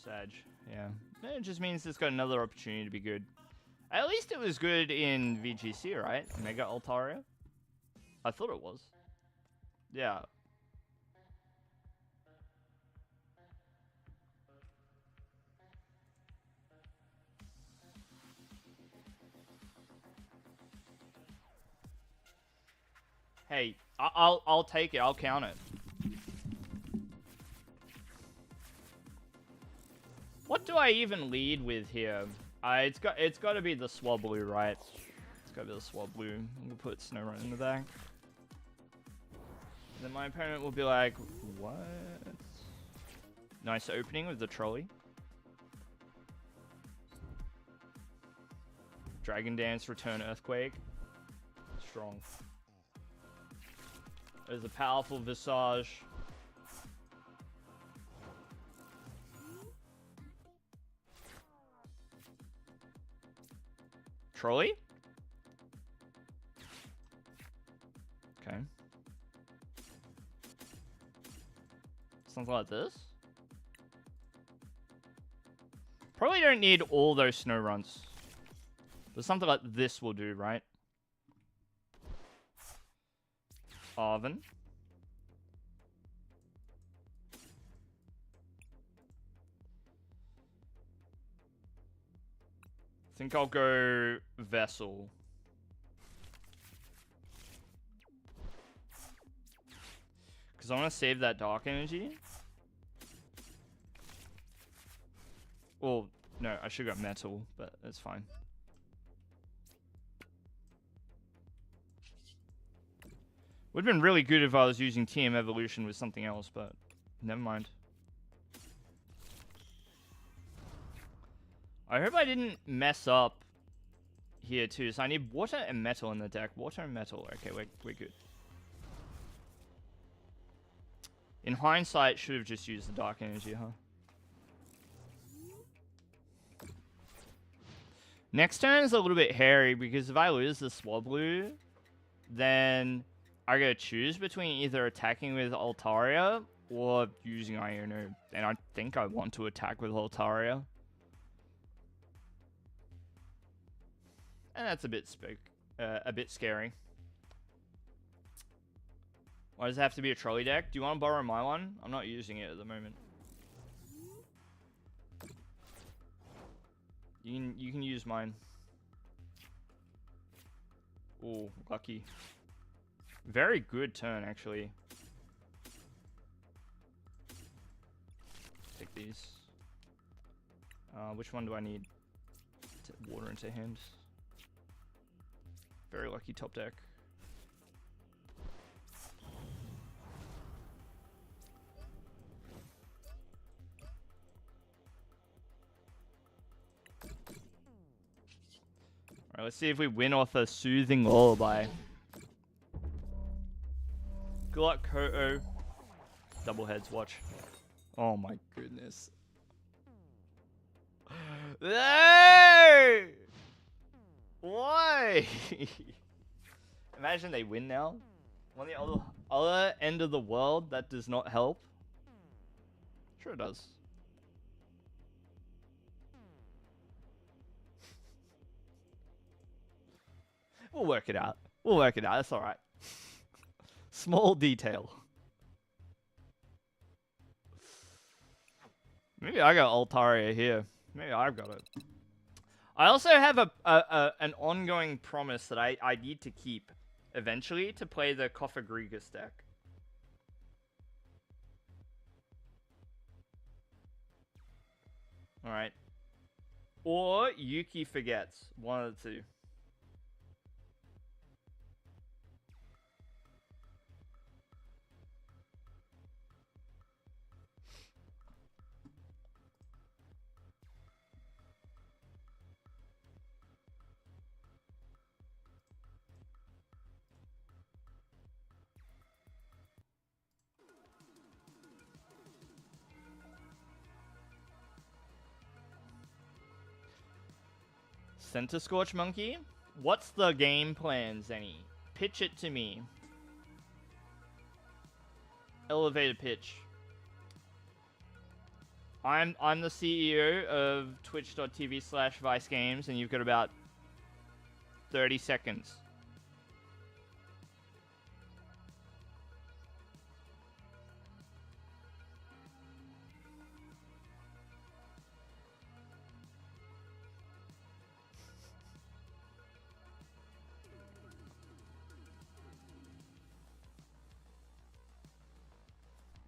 Sag, yeah. It just means it's got another opportunity to be good. At least it was good in VGC, right? Mega Altaria? I thought it was. Yeah. Hey, I'll take it. I'll count it. What do I even lead with here? It's got to be the Swablu, right? It's got to be the Swablu. We'll put Snorunt in the back. Then my opponent will be like, what? Nice opening with the trolley. Dragon Dance, Return Earthquake. Strong. There's a powerful Visage. Trolley? Okay. Something like this. Probably don't need all those snow runs. But something like this will do, right? Arven. I think I'll go Vessel. Because I want to save that Dark Energy. Well, no, I should have got Metal, but that's fine. Would have been really good if I was using TM Evolution with something else, but never mind. I hope I didn't mess up here too. So I need water and metal in the deck. Water and metal. Okay, we're good. In hindsight, should have just used the Dark Energy, huh? Next turn is a little bit hairy because if I lose the Swablu, then I gotta choose between either attacking with Altaria or using Iono. And I think I want to attack with Altaria. And that's a bit scary. Why does it have to be a trolley deck? Do you want to borrow my one? I'm not using it at the moment. You can use mine. Oh, lucky. Very good turn, actually. Take these. Which one do I need? Water into hand. Very lucky top deck. Alright, let's see if we win off a Soothing Lullaby. Good luck, Koto. Double heads, watch. Oh my goodness. Hey! Why? Imagine they win now. On the other end of the world, that does not help. Sure it does. We'll work it out. We'll work it out. That's all right. Small detail. Maybe I got Altaria here. Maybe I've got it. I also have an ongoing promise that I need to keep eventually to play the Kofagrigus deck. Alright. Or Yuki forgets. One of the two. Center Scorch Monkey? What's the game plan, Zenny? Pitch it to me. Elevator pitch. I'm the CEO of twitch.tv/Vice Games, and you've got about 30 seconds.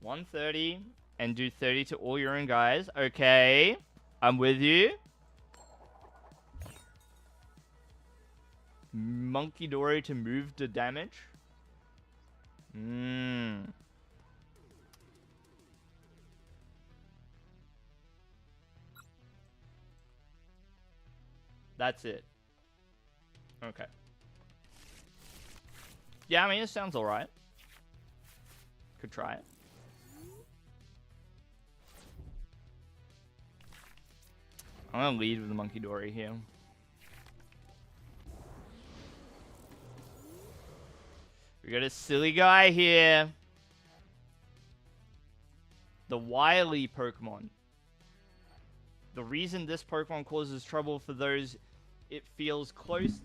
$130 and do 30 to all your own guys. Okay, I'm with you. Monkey Dory to move the damage. That's it. Okay. Yeah, I mean, it sounds alright. Could try it. I'm gonna lead with the Monkey Dory here. We got a silly guy here. The wily Pokemon. The reason this Pokemon causes trouble for those it feels close...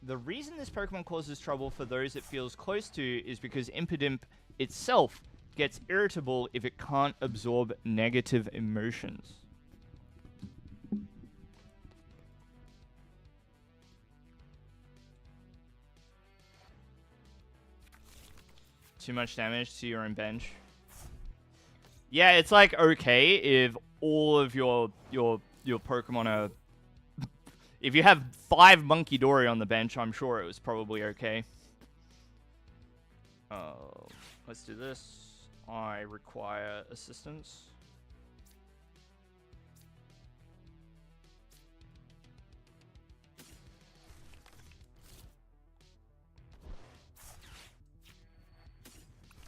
The reason this Pokemon causes trouble for those it feels close to is because Impidimp itself gets irritable if it can't absorb negative emotions. Too much damage to your own bench. Yeah, it's like okay if all of your Pokemon are... If you have 5 Monkey Dory on the bench, I'm sure it was probably okay. Let's do this. I require assistance.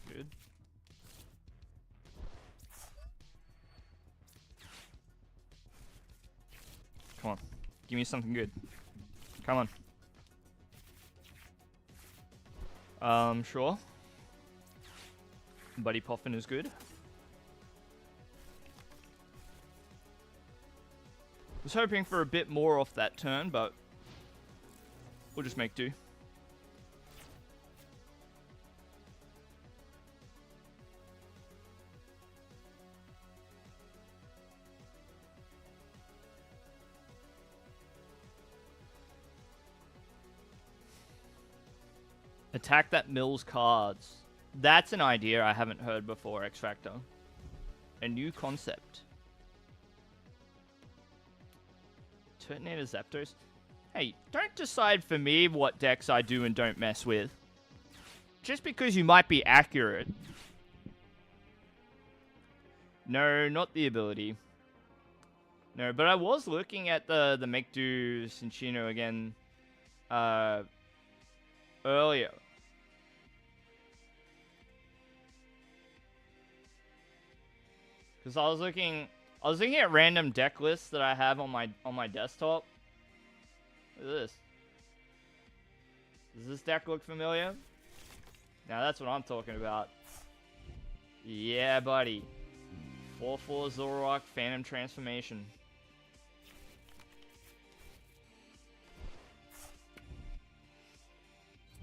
Good. Come on. Give me something good. Come on. Sure. Buddy Poffin is good. Was hoping for a bit more off that turn, but we'll just make do. Attack that mills cards. That's an idea I haven't heard before, X Factor. A new concept. Turtonator Zapdos. Hey, don't decide for me what decks I do and don't mess with. Just because you might be accurate. No, not the ability. No, but I was looking at the Make Do Cinccino again earlier. Because I was looking at random deck lists that I have on my desktop. Look at this. Does this deck look familiar? Now that's what I'm talking about. Yeah, buddy. 4/4 Zoroark Phantom Transformation.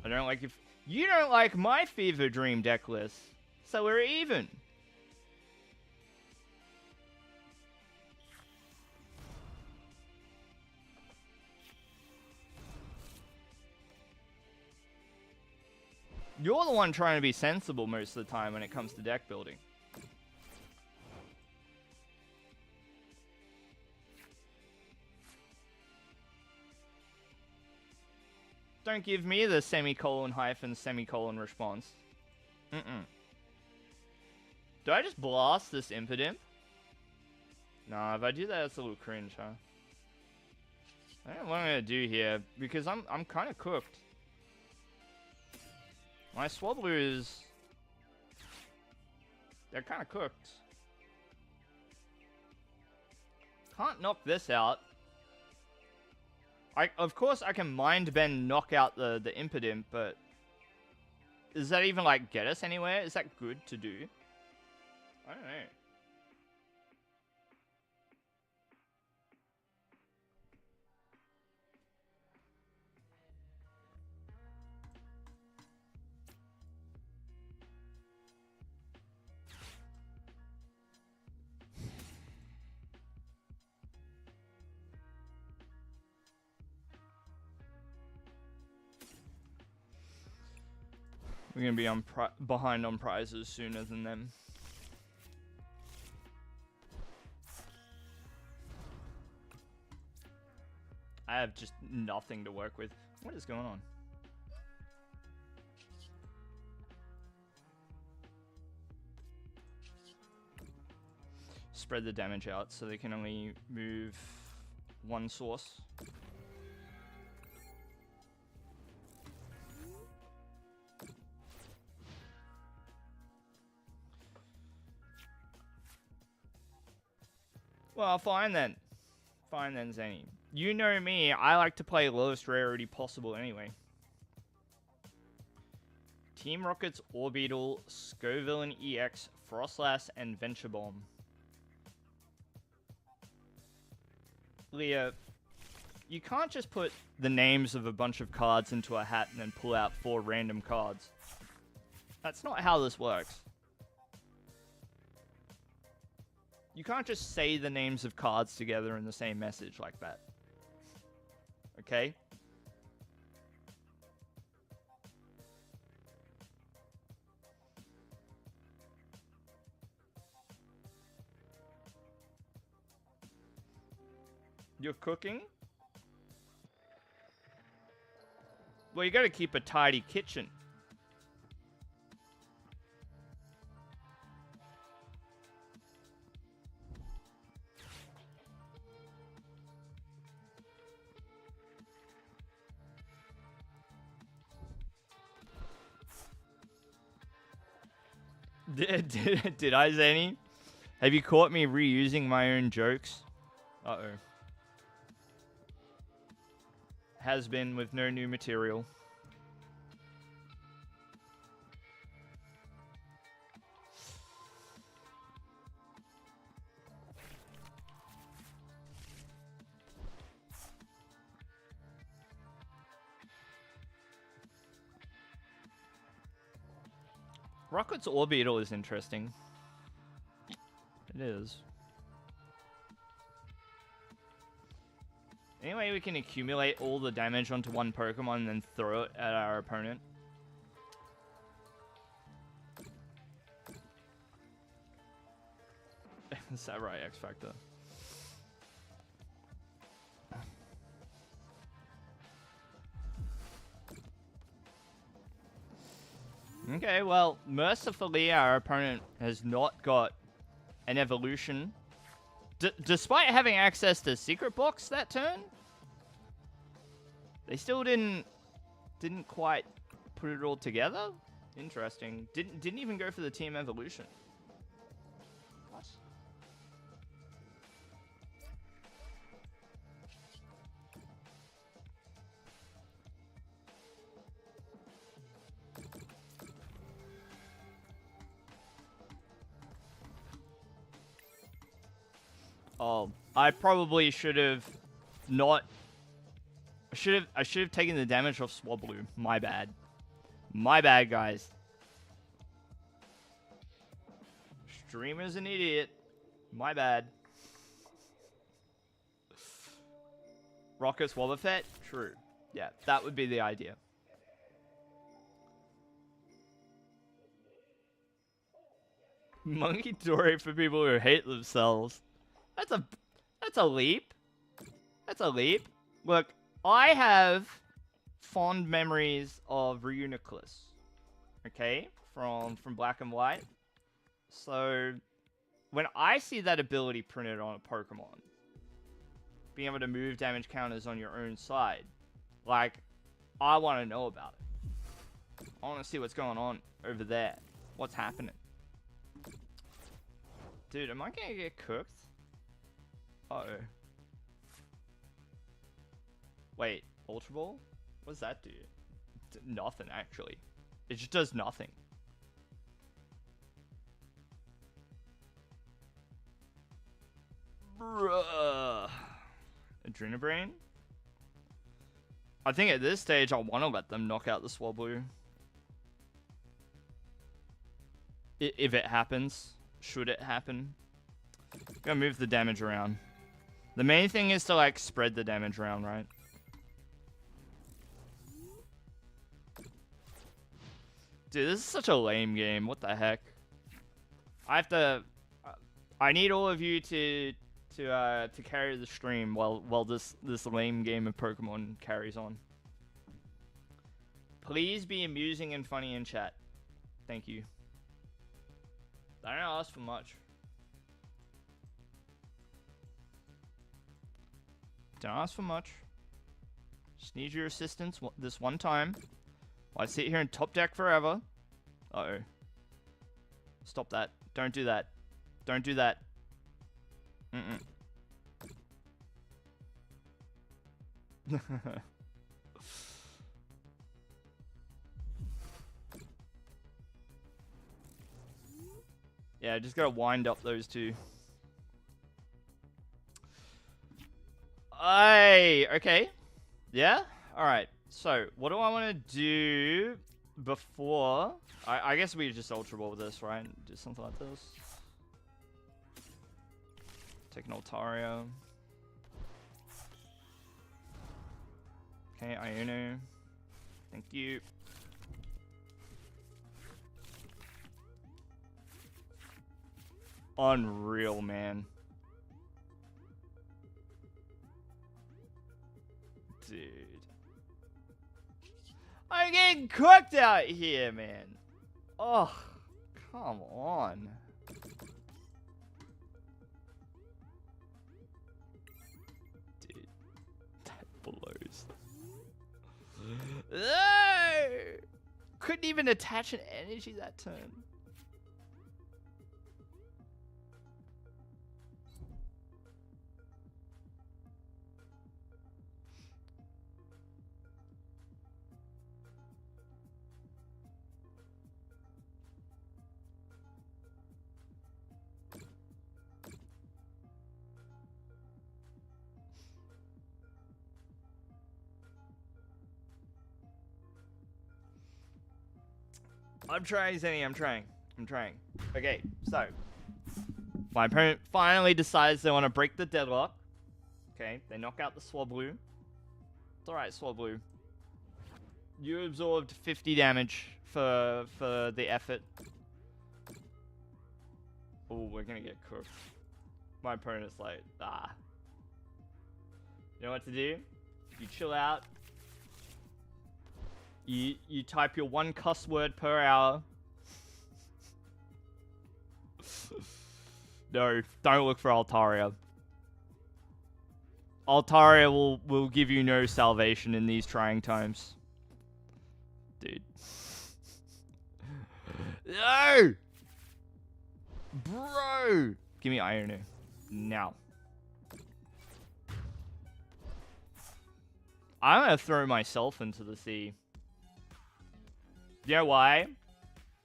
I don't like if you don't like my Fever Dream deck list, so we're even. You're the one trying to be sensible most of the time when it comes to deck building. Don't give me the semicolon hyphen semicolon response. Do I just blast this Impidimp? Nah, if I do that, it's a little cringe, huh? I don't know what I'm gonna do here because I'm kind of cooked. My Swablues, they're kind of cooked. Can't knock this out. Of course, I can Mind Bend knock out the Impidimp, but does that even, like, get us anywhere? Is that good to do? I don't know. We're gonna be on behind on prizes sooner than them. I have just nothing to work with. What is going on? Spread the damage out so they can only move one source. Well, fine then. Fine then, Zenny. You know me, I like to play lowest rarity possible anyway. Team Rocket's Orbital, Scovillain EX, Frostlass, and Venture Bomb. Leah, you can't just put the names of a bunch of cards into a hat and then pull out 4 random cards. That's not how this works. You can't just say the names of cards together in the same message like that. Okay? You're cooking? Well, you gotta keep a tidy kitchen. Did I, Zany? Have you caught me reusing my own jokes? Uh-oh. Has been with no new material. Rocket's Orbital is interesting. It is. Anyway, we can accumulate all the damage onto one Pokemon and then throw it at our opponent. Is that right, X Factor? Okay, well, mercifully, our opponent has not got an evolution. Despite having access to Secret Box that turn, they still didn't quite put it all together. Interesting. Didn't even go for the team evolution. What? Oh, I probably should have not. I should have taken the damage off Swablu. My bad. My bad, guys. Streamer's an idiot. My bad. Rocket Wobbuffet? True. Yeah, that would be the idea. Monkey Dory for people who hate themselves. That's a leap. That's a leap. Look, I have fond memories of Reuniclus. Okay? From Black and White. So when I see that ability printed on a Pokemon, being able to move damage counters on your own side, like, I want to know about it. I want to see what's going on over there. What's happening? Dude, am I gonna get cooked? Uh-oh. Wait, Ultra Ball? What does that do? Nothing, actually. It just does nothing. Bruh. Adrenabrain? I think at this stage I want to let them knock out the Swablu. If it happens. Should it happen. I'm gonna move the damage around. The main thing is to, like, spread the damage around, right? Dude, this is such a lame game. What the heck? I need all of you to carry the stream while this lame game of Pokemon carries on. Please be amusing and funny in chat. Thank you. I don't ask for much. Don't ask for much. Just need your assistance this one time. While I sit here and top deck forever. Uh-oh. Stop that. Don't do that. Don't do that. Mm-mm. Yeah, just gotta wind up those two. Okay. Yeah? Alright. So, what do I want to do before... I guess we just Ultra Ball this, right? Do something like this. Take an Altaria. Okay, Iono. Thank you. Unreal, man. Dude. I'm getting cooked out here, man. Oh, come on. Dude, that blows. No! Couldn't even attach an energy that turn. I'm trying, Zenny. I'm trying. Okay, so. My opponent finally decides they want to break the deadlock. Okay, they knock out the Swablu. It's alright, Swablu. You absorbed 50 damage for the effort. Oh, we're gonna get cooked. My opponent's like, ah. You know what to do? You chill out. You type your one cuss word per hour. No, don't look for Altaria. Altaria will give you no salvation in these trying times. Dude. No! Bro! Give me Iono. Now. I'm gonna throw myself into the sea. You know why?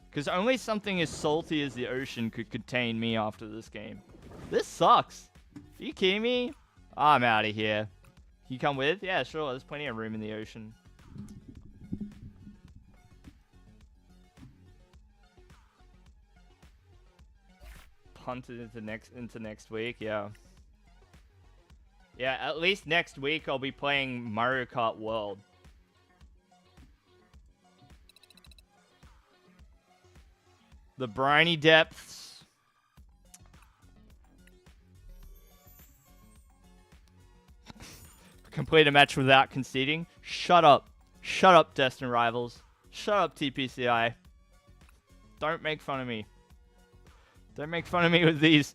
Because only something as salty as the ocean could contain me after this game. This sucks. Are you kidding me? I'm out of here. You come with? Yeah, sure. There's plenty of room in the ocean. punted into next week. Yeah. Yeah, at least next week I'll be playing Mario Kart World. The briny depths. Complete a match without conceding. Shut up. Shut up, Destined Rivals. Shut up, TPCI. Don't make fun of me. Don't make fun of me with these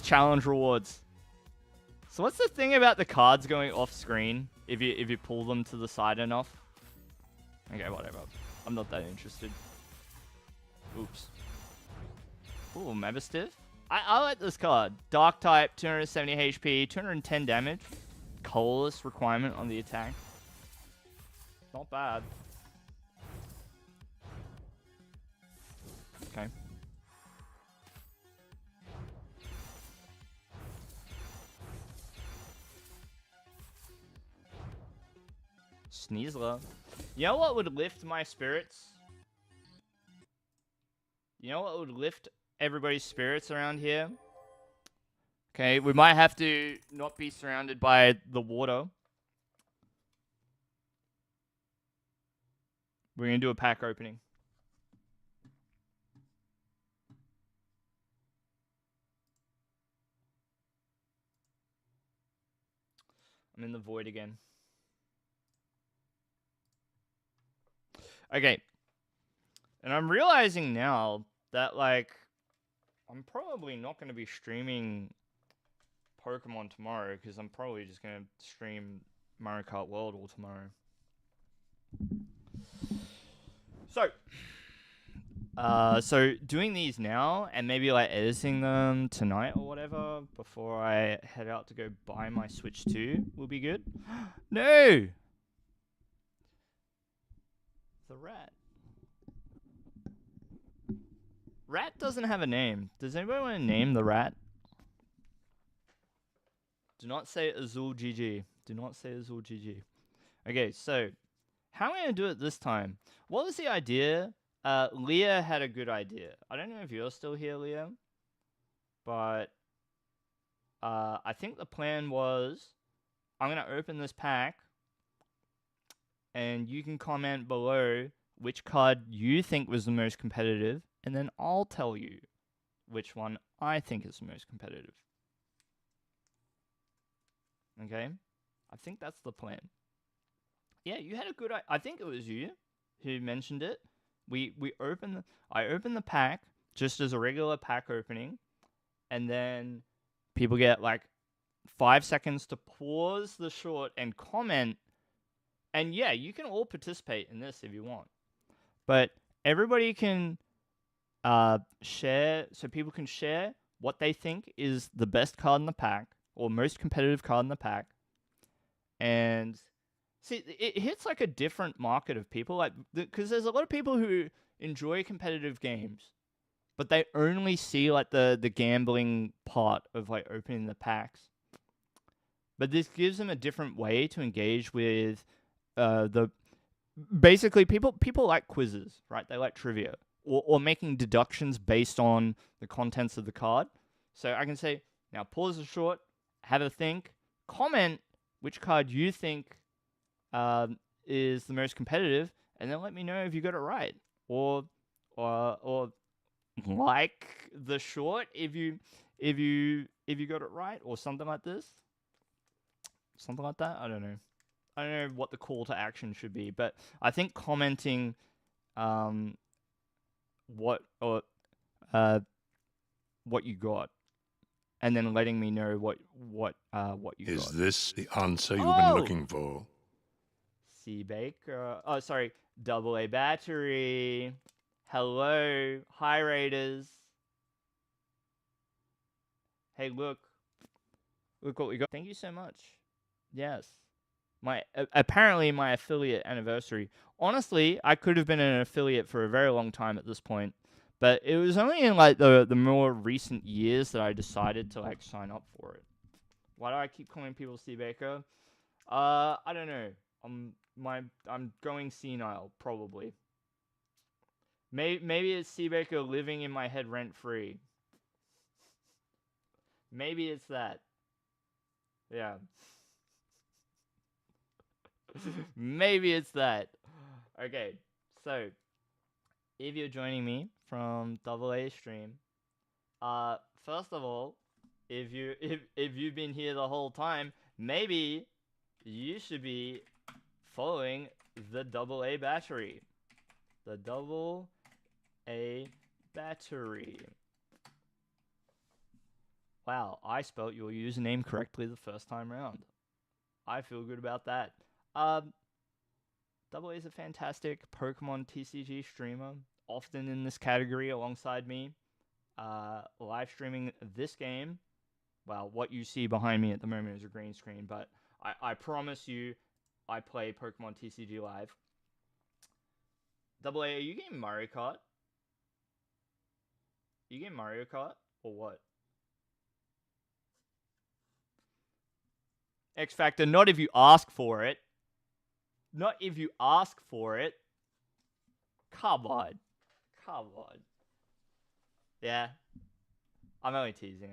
challenge rewards. So what's the thing about the cards going off screen if you pull them to the side enough? Okay, whatever. I'm not that interested. Oops. Ooh, Mavistiff. I like this card. Dark type, 270 HP, 210 damage. Colorless requirement on the attack. Not bad. Okay. Sneasler. You know what would lift my spirits? You know what would lift everybody's spirits around here? Okay, we might have to not be surrounded by the water. We're going to do a pack opening. I'm in the void again. Okay. And I'm realizing now that, like, I'm probably not going to be streaming Pokemon tomorrow because I'm probably just going to stream Mario Kart World all tomorrow. So doing these now and maybe like editing them tonight or whatever before I head out to go buy my Switch 2 will be good. No! The rat. Rat doesn't have a name. Does anybody want to name the rat? Do not say Azul GG. Do not say Azul GG. Okay, so how am I going to do it this time? What was the idea? Leah had a good idea. I don't know if you're still here, Leah. But I think the plan was I'm going to open this pack and you can comment below which card you think was the most competitive, and then I'll tell you which one I think is the most competitive. Okay? I think that's the plan. Yeah, you had a good... I think it was you who mentioned it. I opened the pack just as a regular pack opening, and then people get like 5 seconds to pause the short and comment. And yeah, you can all participate in this if you want. But everybody can share, so people can share what they think is the best card in the pack or most competitive card in the pack. And see, it hits like a different market of people, like because there's a lot of people who enjoy competitive games, but they only see like the gambling part of like opening the packs. But this gives them a different way to engage with basically people like quizzes, right? They like trivia or making deductions based on the contents of the card. So I can say, now pause the short, have a think, comment which card you think is the most competitive, and then let me know if you got it right, or like the short if you got it right, or something like this, something like that. I don't know what the call to action should be, but I think commenting what you got, and then letting me know what you got. Is this the answer you've been looking for? C Baker. Oh, sorry. Double A battery. Hello. Hi, Raiders. Hey, look. Look what we got. Thank you so much. Yes. Apparently my affiliate anniversary. Honestly, I could have been an affiliate for a very long time at this point. But it was only in like the more recent years that I decided to like sign up for it. Why do I keep calling people C Baker? I don't know. I'm going senile, probably. Maybe it's C Baker living in my head rent free. Maybe it's that. Yeah. Maybe it's that. Okay, so if you're joining me from Double A stream, first of all, if you've been here the whole time, maybe you should be following the Double A battery. The Double A battery. Wow, I spelt your username correctly the first time round. I feel good about that. Double A is a fantastic Pokemon TCG streamer, often in this category alongside me. Live streaming this game. Well, what you see behind me at the moment is a green screen, but I promise you, I play Pokemon TCG live. Double A, are you getting Mario Kart? You getting Mario Kart or what? X Factor, not if you ask for it. Not if you ask for it. Come on. Come on. Yeah. I'm only teasing.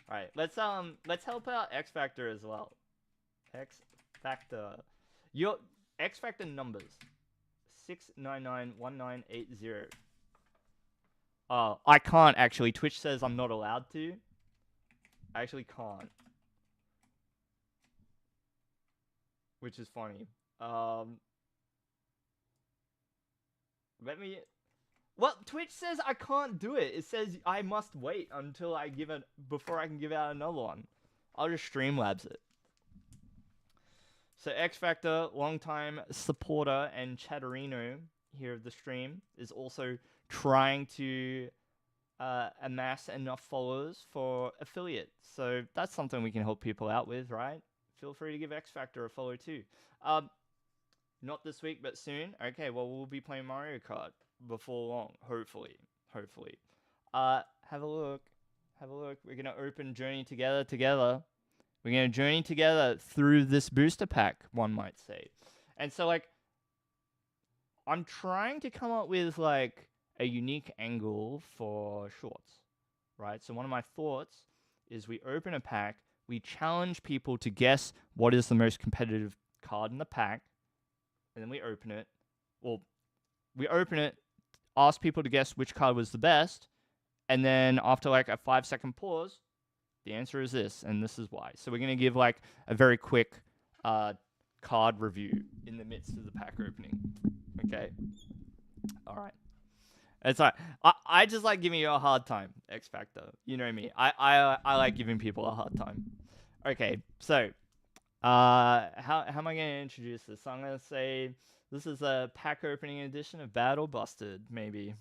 Alright, let's help out X Factor as well. X Factor. Your X Factor numbers. 6991980. I can't actually. Twitch says I'm not allowed to. I actually can't. Which is funny. Let me. Well, Twitch says I can't do it. It says I must wait until I give it before I can give out another one. I'll just Streamlabs it. So X Factor, longtime supporter and chatterino here of the stream, is also trying to amass enough followers for affiliate. So that's something we can help people out with, right? Feel free to give X Factor a follow too. Not this week, but soon. Okay, well, we'll be playing Mario Kart before long, hopefully. Have a look. We're gonna open Journey together. We're gonna journey together through this booster pack, one might say. And so, like, I'm trying to come up with, like, a unique angle for shorts, right? So one of my thoughts is we open a pack, we challenge people to guess what is the most competitive card in the pack, and then we open it. Well, we open it, ask people to guess which card was the best, and then after, like, a 5-second pause, the answer is this, and this is why. So we're going to give, like, a very quick card review in the midst of the pack opening. Okay? All right. It's all right. I just like giving you a hard time, X Factor. You know me. I like giving people a hard time. Okay, so how am I going to introduce this? I'm going to say this is a pack opening edition of Battle Busted, maybe.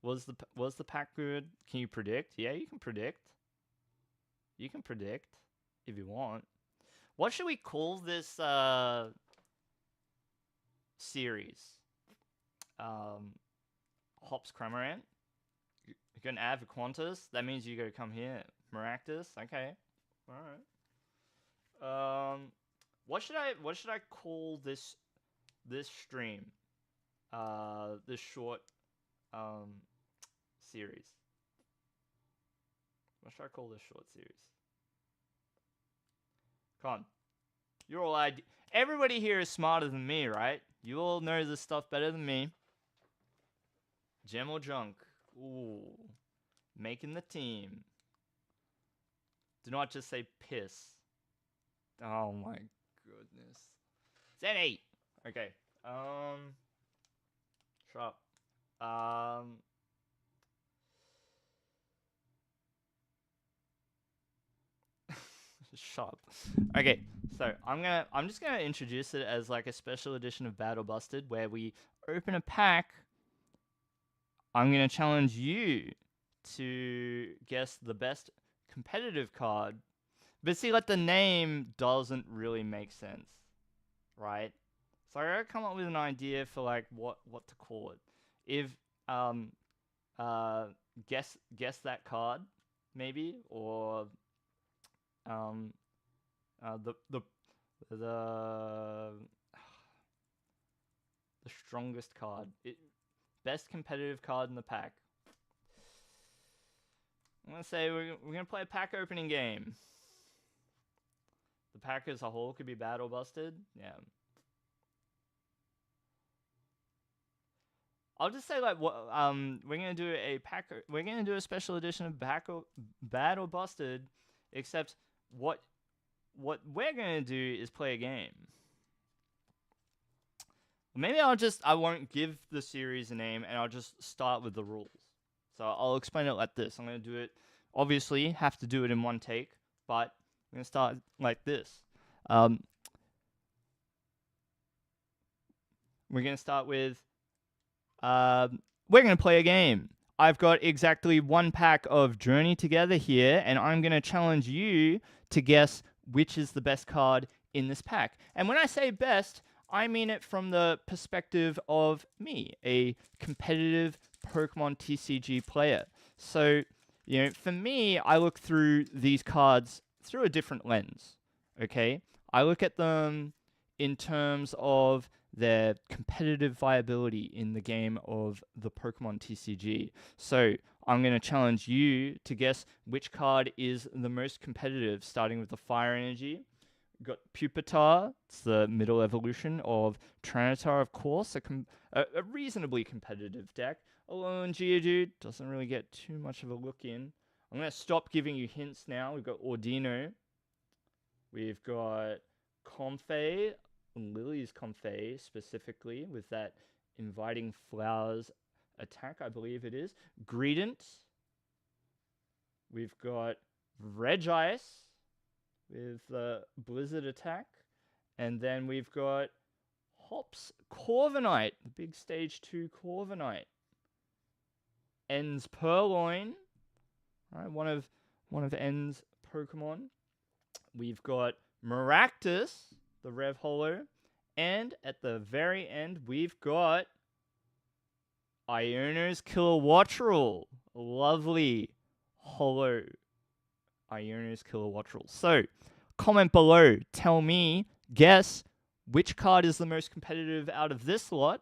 Was the pack good? Can you predict? Yeah, you can predict. You can predict if you want. What should we call this series? Hops Cramorant. You're gonna add Quantus. That means you gotta come here. Maractus. Okay. All right. What should I call this stream? This short series. What should I call this short series? Come on. You're all everybody here is smarter than me, right? You all know this stuff better than me. Gem or junk? Ooh. Making the team. Do not just say piss. Oh my goodness. Zen 8. Okay. Shut up. Shut up. Okay, so I'm just gonna introduce it as like a special edition of Battle Busted where we open a pack. I'm gonna challenge you to guess the best competitive card. But see, like, the name doesn't really make sense, right? So I gotta come up with an idea for, like, what to call it. If guess that card, maybe, or the strongest card, best competitive card in the pack. I'm gonna say we're gonna play a pack opening game. The pack as a whole could be bad or busted. Yeah. I'll just say like what we're gonna do a pack. We're gonna do a special edition of bad or busted, except what we're gonna do is play a game. Maybe I won't give the series a name and I'll just start with the rules. So I'll explain it like this. I'm gonna do it. Obviously, have to do it in one take, but I'm gonna start like this. We're gonna start with. We're going to play a game. I've got exactly one pack of Journey Together here, and I'm going to challenge you to guess which is the best card in this pack. And when I say best, I mean it from the perspective of me, a competitive Pokemon TCG player. So, you know, for me, I look through these cards through a different lens, okay? I look at them in terms of their competitive viability in the game of the Pokemon TCG. So I'm going to challenge you to guess which card is the most competitive, starting with the Fire Energy. We've got Pupitar, it's the middle evolution of Tranitar, of course, a reasonably competitive deck. Alolan Geodude doesn't really get too much of a look in. I'm going to stop giving you hints now. We've got Ordino. We've got Comfey, Lily's Comfey specifically, with that Inviting Flowers attack, I believe it is. Greedent. We've got Regice with the Blizzard attack. And then we've got Hops Corviknight, the big stage 2 Corviknight. En's Purloin, right? One of En's Pokemon. We've got Maractus, the Rev Holo, and at the very end, we've got Iono's Kilowattrel. Lovely Holo Iono's Kilowattrel. So, comment below. Tell me, guess which card is the most competitive out of this lot.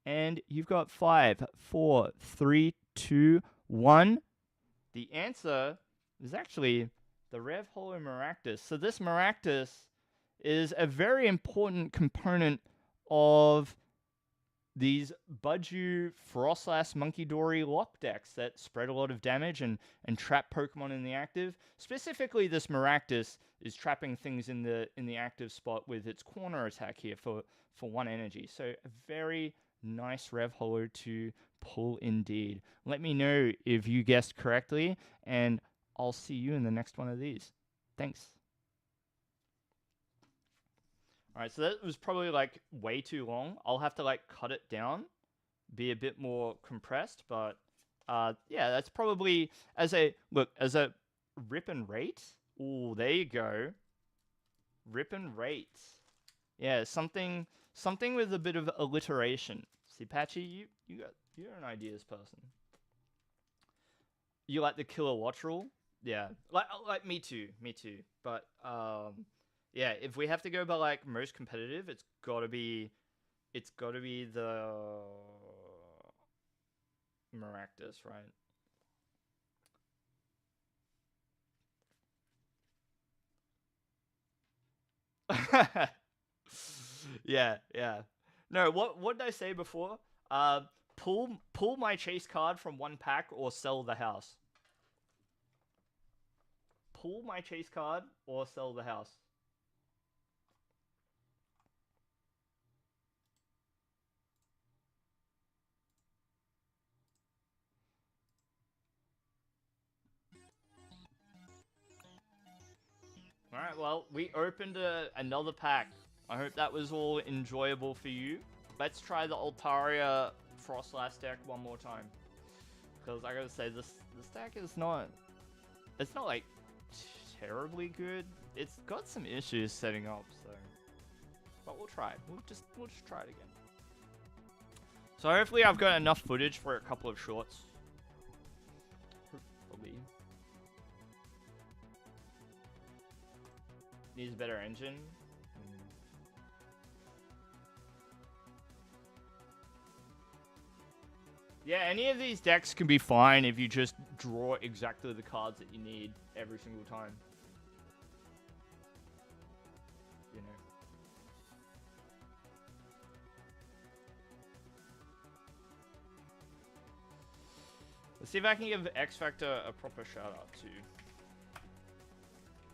And you've got 5, 4, 3, 2, 1. The answer is actually the Rev Holo Maractus. So this Maractus is a very important component of these Budew Frostlass Munkidori lock decks that spread a lot of damage and trap Pokemon in the active. Specifically, this Maractus is trapping things in the active spot with its corner attack here for 1 energy. So a very nice Rev Holo to pull indeed. Let me know if you guessed correctly, and I'll see you in the next one of these. Thanks. Alright, so that was probably like way too long. I'll have to like cut it down, be a bit more compressed, but yeah, that's probably as a rip and rate. Ooh, there you go. Rip and rate. Yeah, something with a bit of alliteration. See, Patchy, you're an ideas person. You like the Kilowattrel? Yeah, like me too. But yeah, if we have to go by like most competitive, it's gotta be the Maractus, right? Yeah. No, what did I say before? Pull my chase card from one pack or sell the house. Pull my chase card or sell the house. Alright, well, we opened another pack. I hope that was all enjoyable for you. Let's try the Altaria Frostlass deck one more time. Because I gotta say, this deck is not... It's not, like, terribly good. It's got some issues setting up, so... But we'll try. We'll just try it again. So hopefully I've got enough footage for a couple of shorts. Hopefully. Needs a better engine. Yeah, any of these decks can be fine if you just draw exactly the cards that you need every single time. You know. Let's see if I can give X Factor a proper shout out to.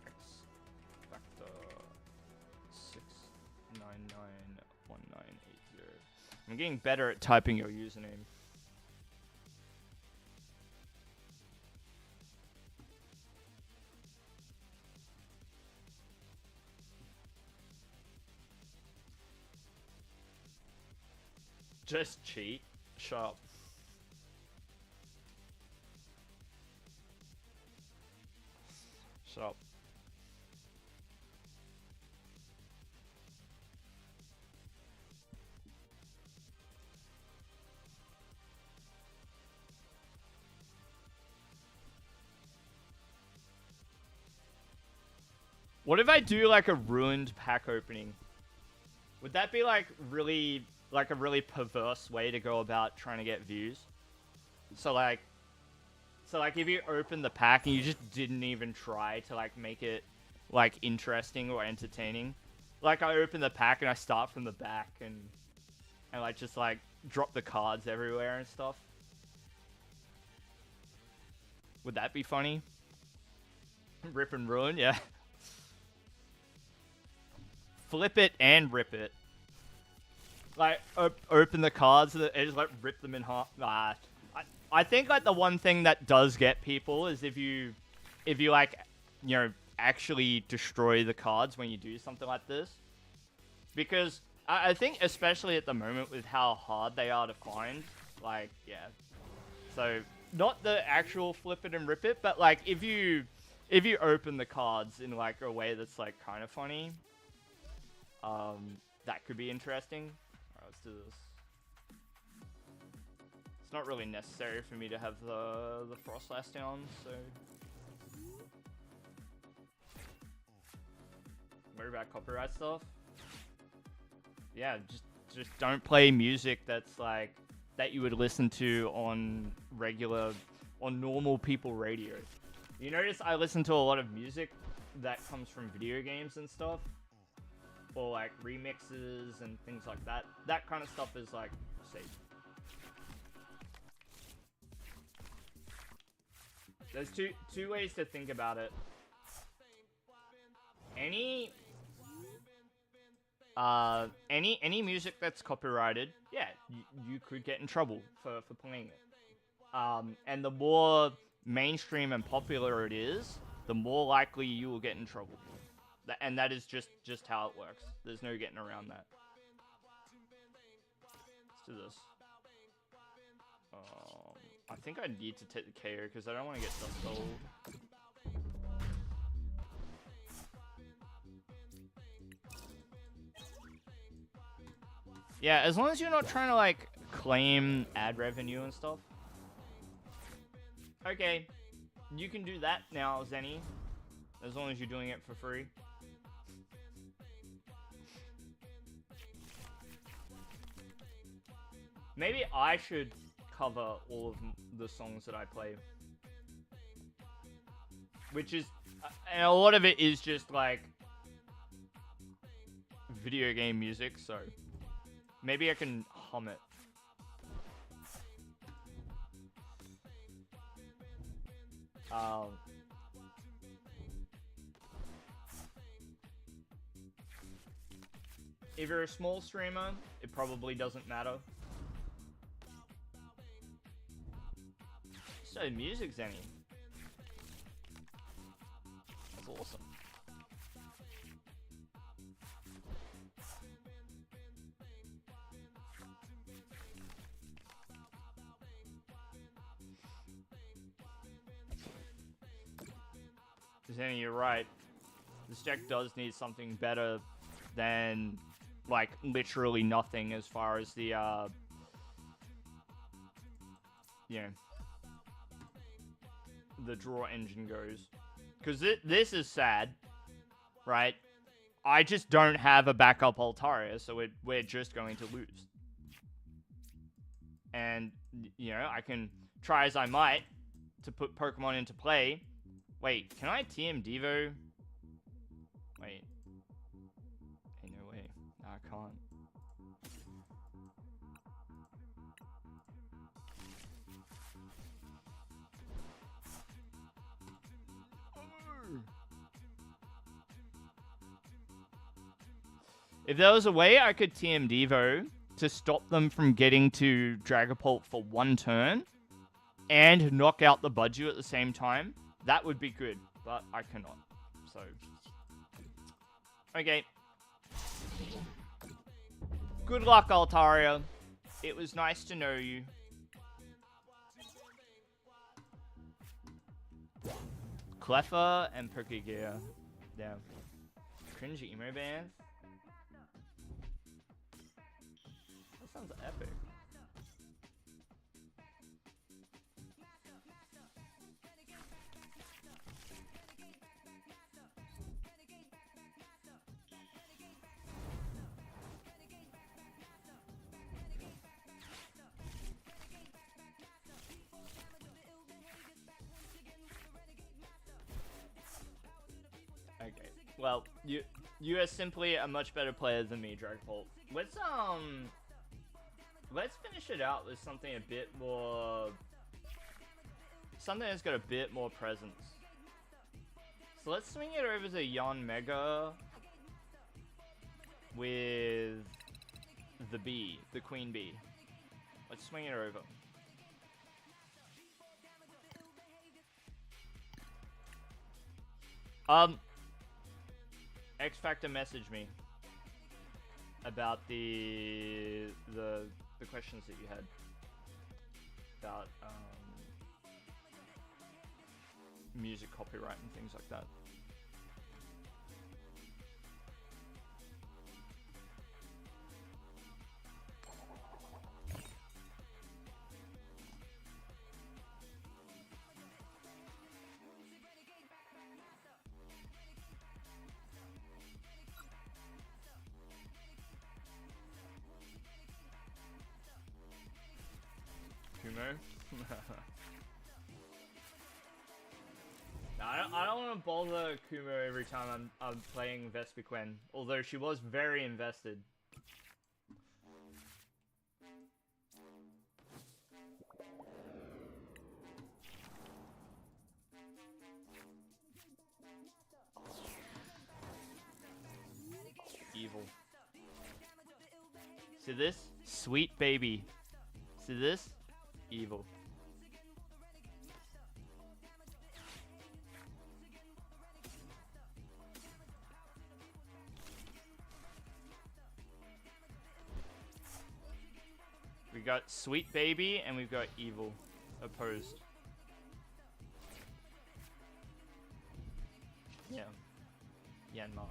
X Factor 6991980. I'm getting better at typing your username. Just cheat. Shut up. Shut up. What if I do like a ruined pack opening? Would that be like really, like a really perverse way to go about trying to get views? So like if you open the pack and you just didn't even try to like make it like interesting or entertaining. Like I open the pack and I start from the back and like just like drop the cards everywhere and stuff. Would that be funny? Rip and ruin, yeah. Flip it and rip it. Like open the cards and just like rip them in half. I think like the one thing that does get people is if you like, you know, actually destroy the cards when you do something like this. Because I think especially at the moment with how hard they are to find, like, yeah. So not the actual flip it and rip it, but like if you open the cards in like a way that's like kind of funny, that could be interesting. Alright, let's do this. It's not really necessary for me to have the frost last down, so worry about copyright stuff. Yeah, just don't play music that's like that you would listen to on normal people radio. You notice I listen to a lot of music that comes from video games and stuff, or like remixes and things like that. That kind of stuff is like safe. There's two ways to think about it. Any music that's copyrighted, yeah, you could get in trouble for playing it. And the more mainstream and popular it is, the more likely you will get in trouble. And that is just how it works. There's no getting around that. Let's do this. I think I need to take the KO because I don't want to get dust gold. Yeah, as long as you're not trying to like claim ad revenue and stuff. Okay, you can do that now, Zenny. As long as you're doing it for free. Maybe I should cover all of the songs that I play. Which is, and a lot of it is just like video game music, so maybe I can hum it. If you're a small streamer, it probably doesn't matter. So music, Zenny. That's awesome. Zenny, you're right. This deck does need something better than, like, literally nothing as far as the, you know, the draw engine goes. Because this is sad, right? I just don't have a backup Altaria, so we're just going to lose. And, you know, I can try as I might to put Pokemon into play. Wait, can I TM Devo? Wait. Ain't no way. No, I can't. If there was a way I could TM Devo to stop them from getting to Dragapult for one turn and knock out the Budgie at the same time, that would be good, but I cannot. So, okay. Good luck, Altaria. It was nice to know you. Cleffa and Pokegear. Yeah. Cringe emo band. That sounds epic. Okay. Well, you are simply a much better player than me, Dragapult. Let's finish it out with something a bit more, something that's got a bit more presence. So let's swing it over to Yon Mega with the bee, the queen bee. Let's swing it over. X Factor messaged me about the questions that you had about music copyright and things like that. I don't want to bother Kumo every time I'm playing Vespiquen, although she was very invested. Evil. See this? Sweet baby. See this? Evil. We got Sweet Baby and we've got Evil opposed. Yeah. Yanma.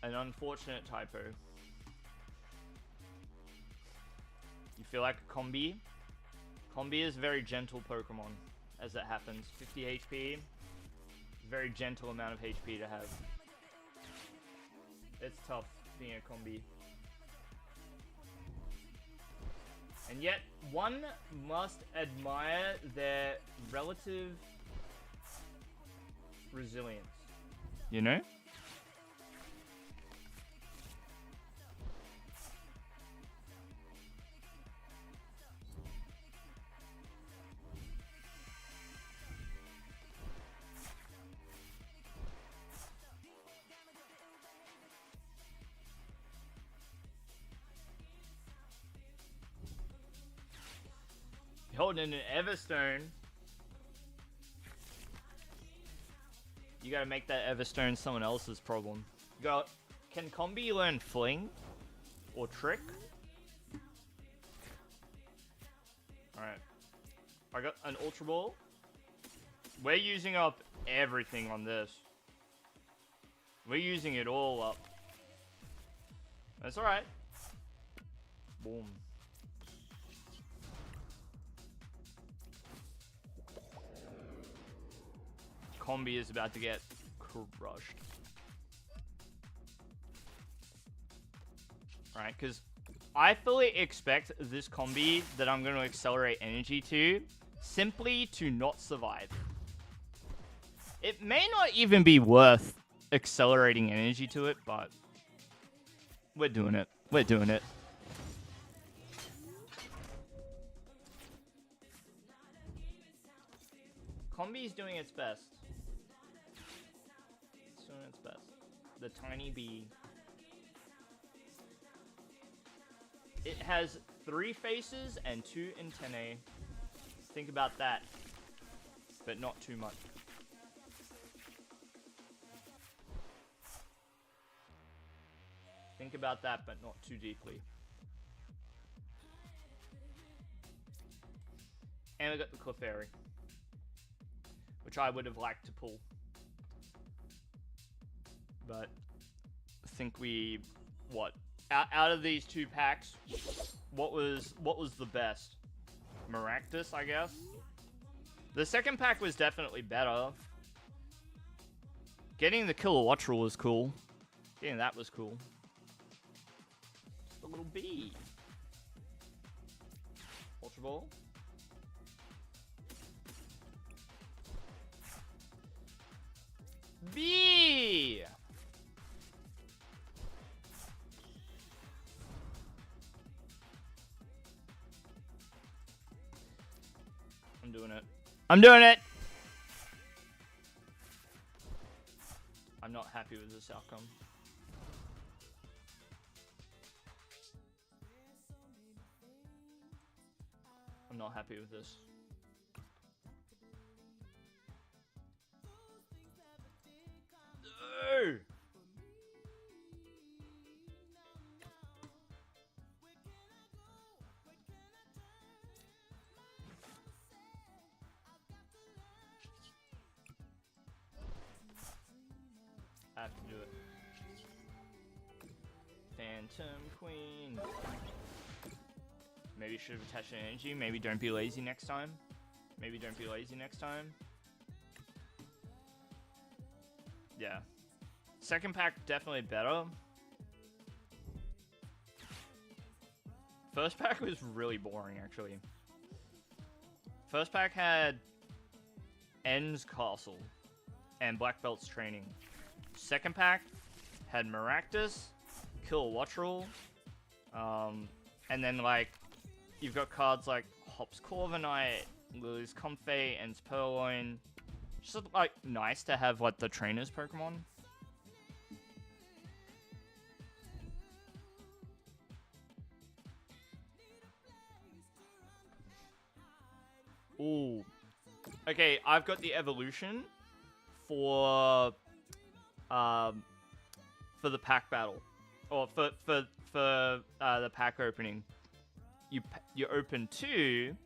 An unfortunate typo. You feel like a Combi? Combi is a very gentle Pokemon, as it happens. 50 HP. Very gentle amount of HP to have. It's tough being a Combi. And yet, one must admire their relative resilience. You know? Holding an Everstone. You gotta make that Everstone someone else's problem. You got. Can Combi learn Fling? Or Trick? Alright. I got an Ultra Ball. We're using up everything on this. We're using it all up. That's alright. Boom. Combi is about to get crushed. right? Because I fully expect this combi that I'm going to accelerate energy to simply to not survive. It may not even be worth accelerating energy to it, but we're doing it. We're doing it. Combi's doing its best. It's doing its best. The tiny bee. It has 3 faces and 2 antennae. Think about that, but not too much. Think about that, but not too deeply. And we got the Clefairy, which I would have liked to pull, but I think we out of these 2 packs, what was the best? Maractus, I guess. The second pack was definitely better. Getting the Kilowattrel was cool. Getting that was cool. The little bee. Ultra Ball. Bee! I'm doing it. I'm doing it! I'm not happy with this outcome. I'm not happy with this. No! I have to do it. Phantom Queen. Maybe should have attached an energy. Maybe don't be lazy next time. Maybe don't be lazy next time. Yeah. Second pack definitely better. First pack was really boring, actually. First pack had N's Castle and Black Belt's Training. Second pack had Maractus, Kilowattrel, and then like you've got cards like Hops Corviknight, Lily's Comfey, and Purloin. Just like nice to have like the trainers Pokemon. Ooh. Okay, I've got the evolution for the pack battle, or for the pack opening. You open 2,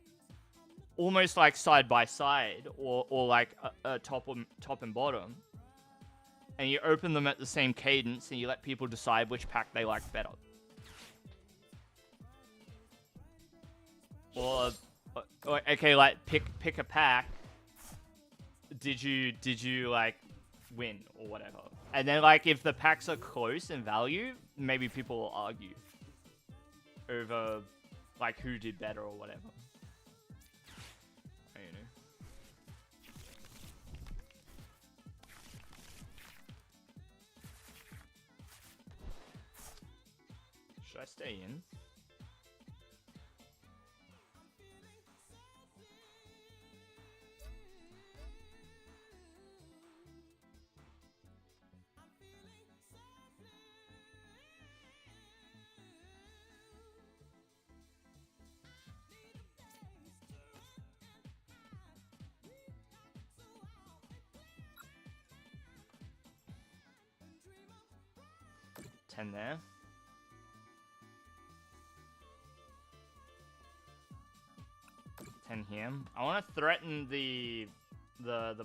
almost like side by side, or like a top and bottom, and you open them at the same cadence, and you let people decide which pack they like better. Or okay, like pick a pack. Did you like win or whatever? And then like if the packs are close in value, maybe people will argue over like who did better or whatever. I don't know. Should I stay in? There. $10 here. I want to threaten the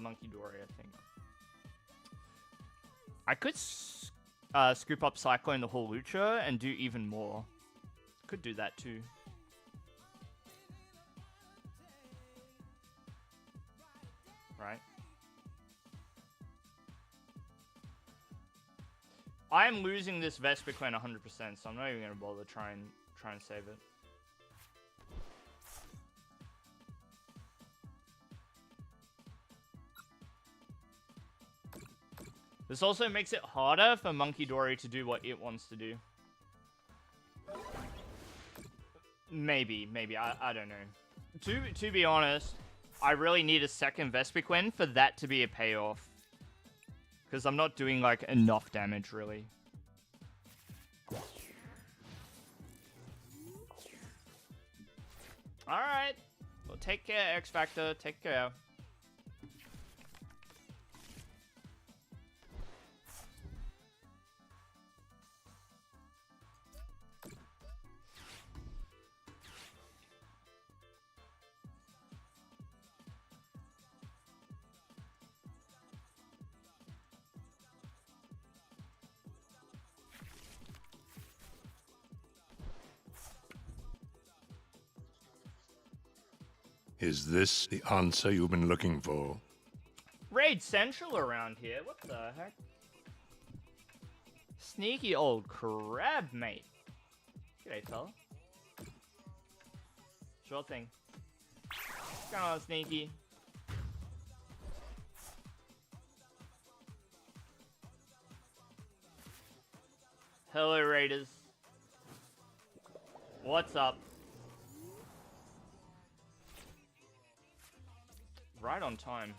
Monkey Dory, I think. I could scoop up Cyclone the Hawlucha and do even more. Could do that too. Right? I'm losing this Vespiquen 100%, so I'm not even gonna bother try and save it. This also makes it harder for Monkey Dory to do what it wants to do. Maybe. I don't know. To be honest, I really need a second Vespiquen for that to be a payoff. Because I'm not doing, like, enough damage, really. Alright. Well, take care, X Factor. Take care. Is this the answer you've been looking for? Raid Central around here. What the heck? Sneaky old crab, mate. G'day, fella. Sure thing. What's going on, Sneaky? Hello, Raiders. What's up? Right on time.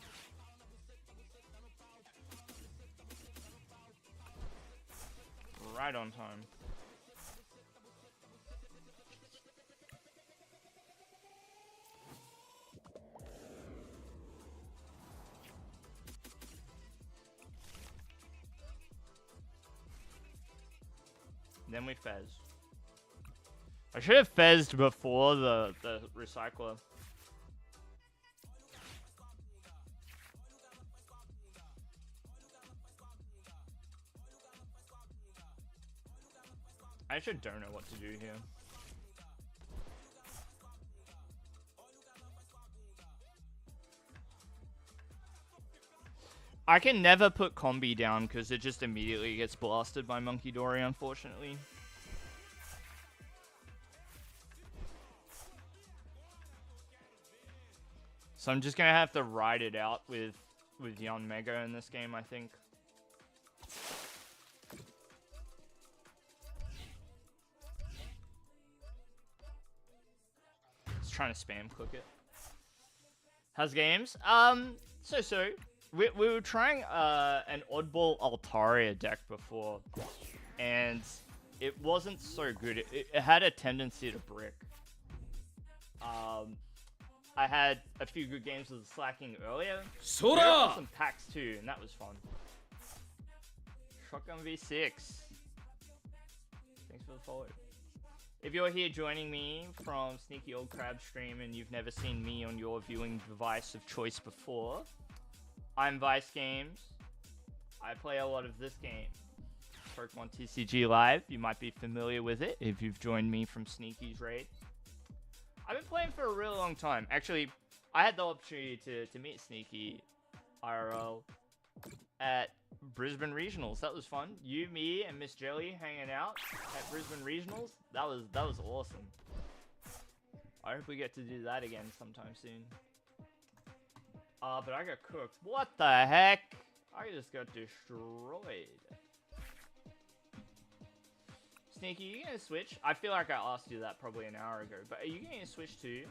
Right on time. Then we fez. I should have fezzed before the recycler. I actually don't know what to do here. I can never put Combi down because it just immediately gets blasted by Monkey Dory, unfortunately. So I'm just gonna have to ride it out with Yon Mega in this game, I think. Just trying to spam click it. How's games? So. We were trying an oddball Altaria deck before, and it wasn't so good. It had a tendency to brick. I had a few good games with Slacking earlier. We had some packs too, and that was fun. Shotgun V6. Thanks for the follow. If you're here joining me from Sneaky Old Crab stream and you've never seen me on your viewing device of choice before, I'm Vice Games. I play a lot of this game. Pokemon TCG Live. You might be familiar with it if you've joined me from Sneaky's raid. I've been playing for a really long time. Actually, I had the opportunity to meet Sneaky IRL at Brisbane Regionals. That was fun. You, me, and Miss Jelly hanging out at Brisbane Regionals. That was awesome. I hope we get to do that again sometime soon. But I got cooked. What the heck? I just got destroyed. Sneaky, you gonna switch? I feel like I asked you that probably an hour ago, but are you gonna switch too?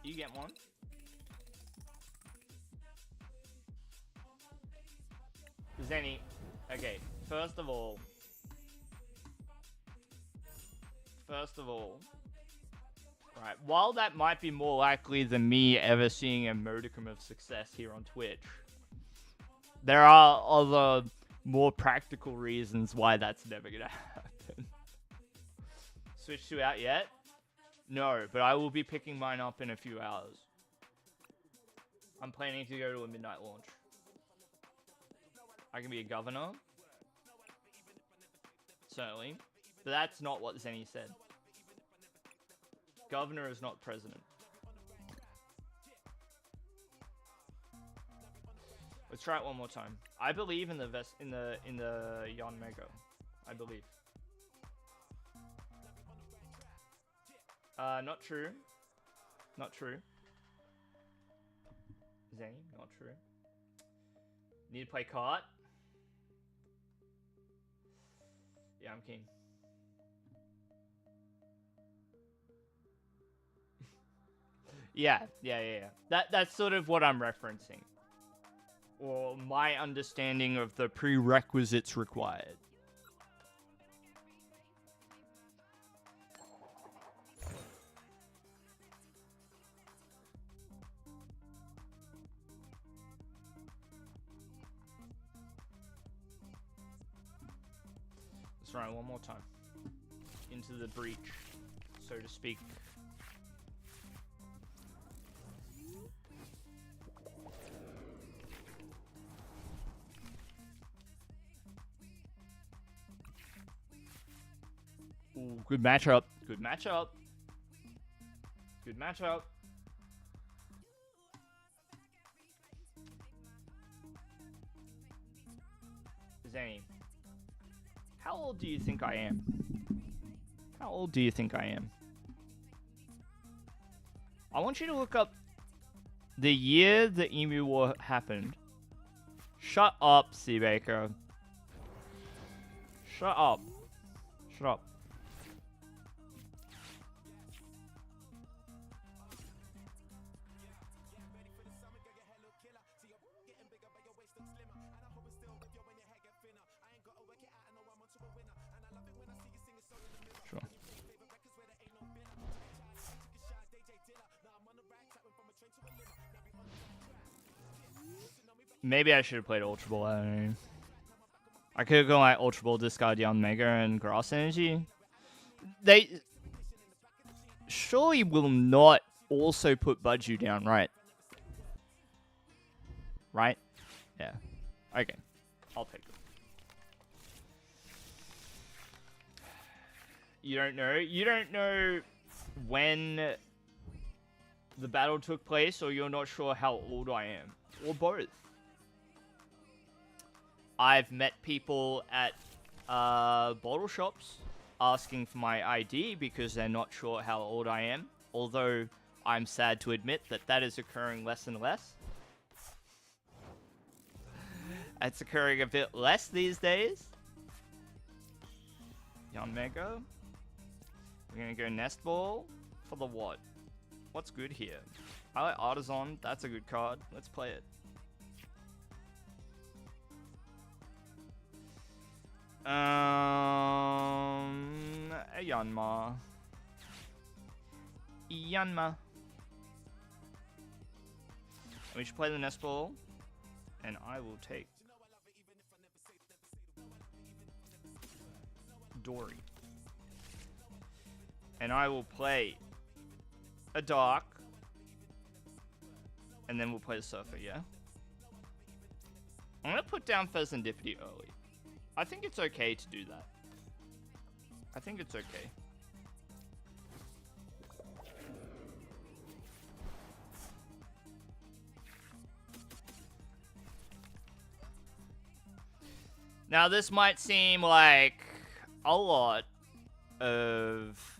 You get one? Does any... Okay, first of all... Right, while that might be more likely than me ever seeing a modicum of success here on Twitch, there are other more practical reasons why that's never gonna happen. Switch 2 out yet? No, but I will be picking mine up in a few hours. I'm planning to go to a midnight launch. I can be a governor. Certainly. But that's not what Zenny said. Governor is not president. Let's try it one more time. I believe in the Yon Mega. I believe. Not true. Not true. Zane, not true. Need to play cart. Yeah, I'm keen. Yeah. That's sort of what I'm referencing. Or my understanding of the prerequisites required. Let's run it one more time. Into the breach, so to speak. Ooh, good matchup. Good matchup. Good matchup. Zane, how old do you think I am? How old do you think I am? I want you to look up the year the Emu War happened. Shut up, Seabaker. Shut up. Shut up. Sure. Maybe I should have played Ultra Ball. I don't know. I could have gone like Ultra Ball, discard Young Mega, and Grass Energy. They surely will not also put Budju down, right? Right? Yeah. Okay. I'll take it. You don't know? You don't know when the battle took place, or you're not sure how old I am? Or both? I've met people at bottle shops asking for my ID because they're not sure how old I am. Although I'm sad to admit that that is occurring less and less. It's occurring a bit less these days. Young Mega. We're gonna go Nest Ball for the what? What's good here? I like Artisan. That's a good card. Let's play it. A Yanma. Yanma. We should play the Nest Ball, and I will take Dory. And I will play a Dark, and then we'll play the Surfer, yeah? I'm gonna put down Pheasantipity early. I think it's okay to do that. I think it's okay. Now, this might seem like a lot of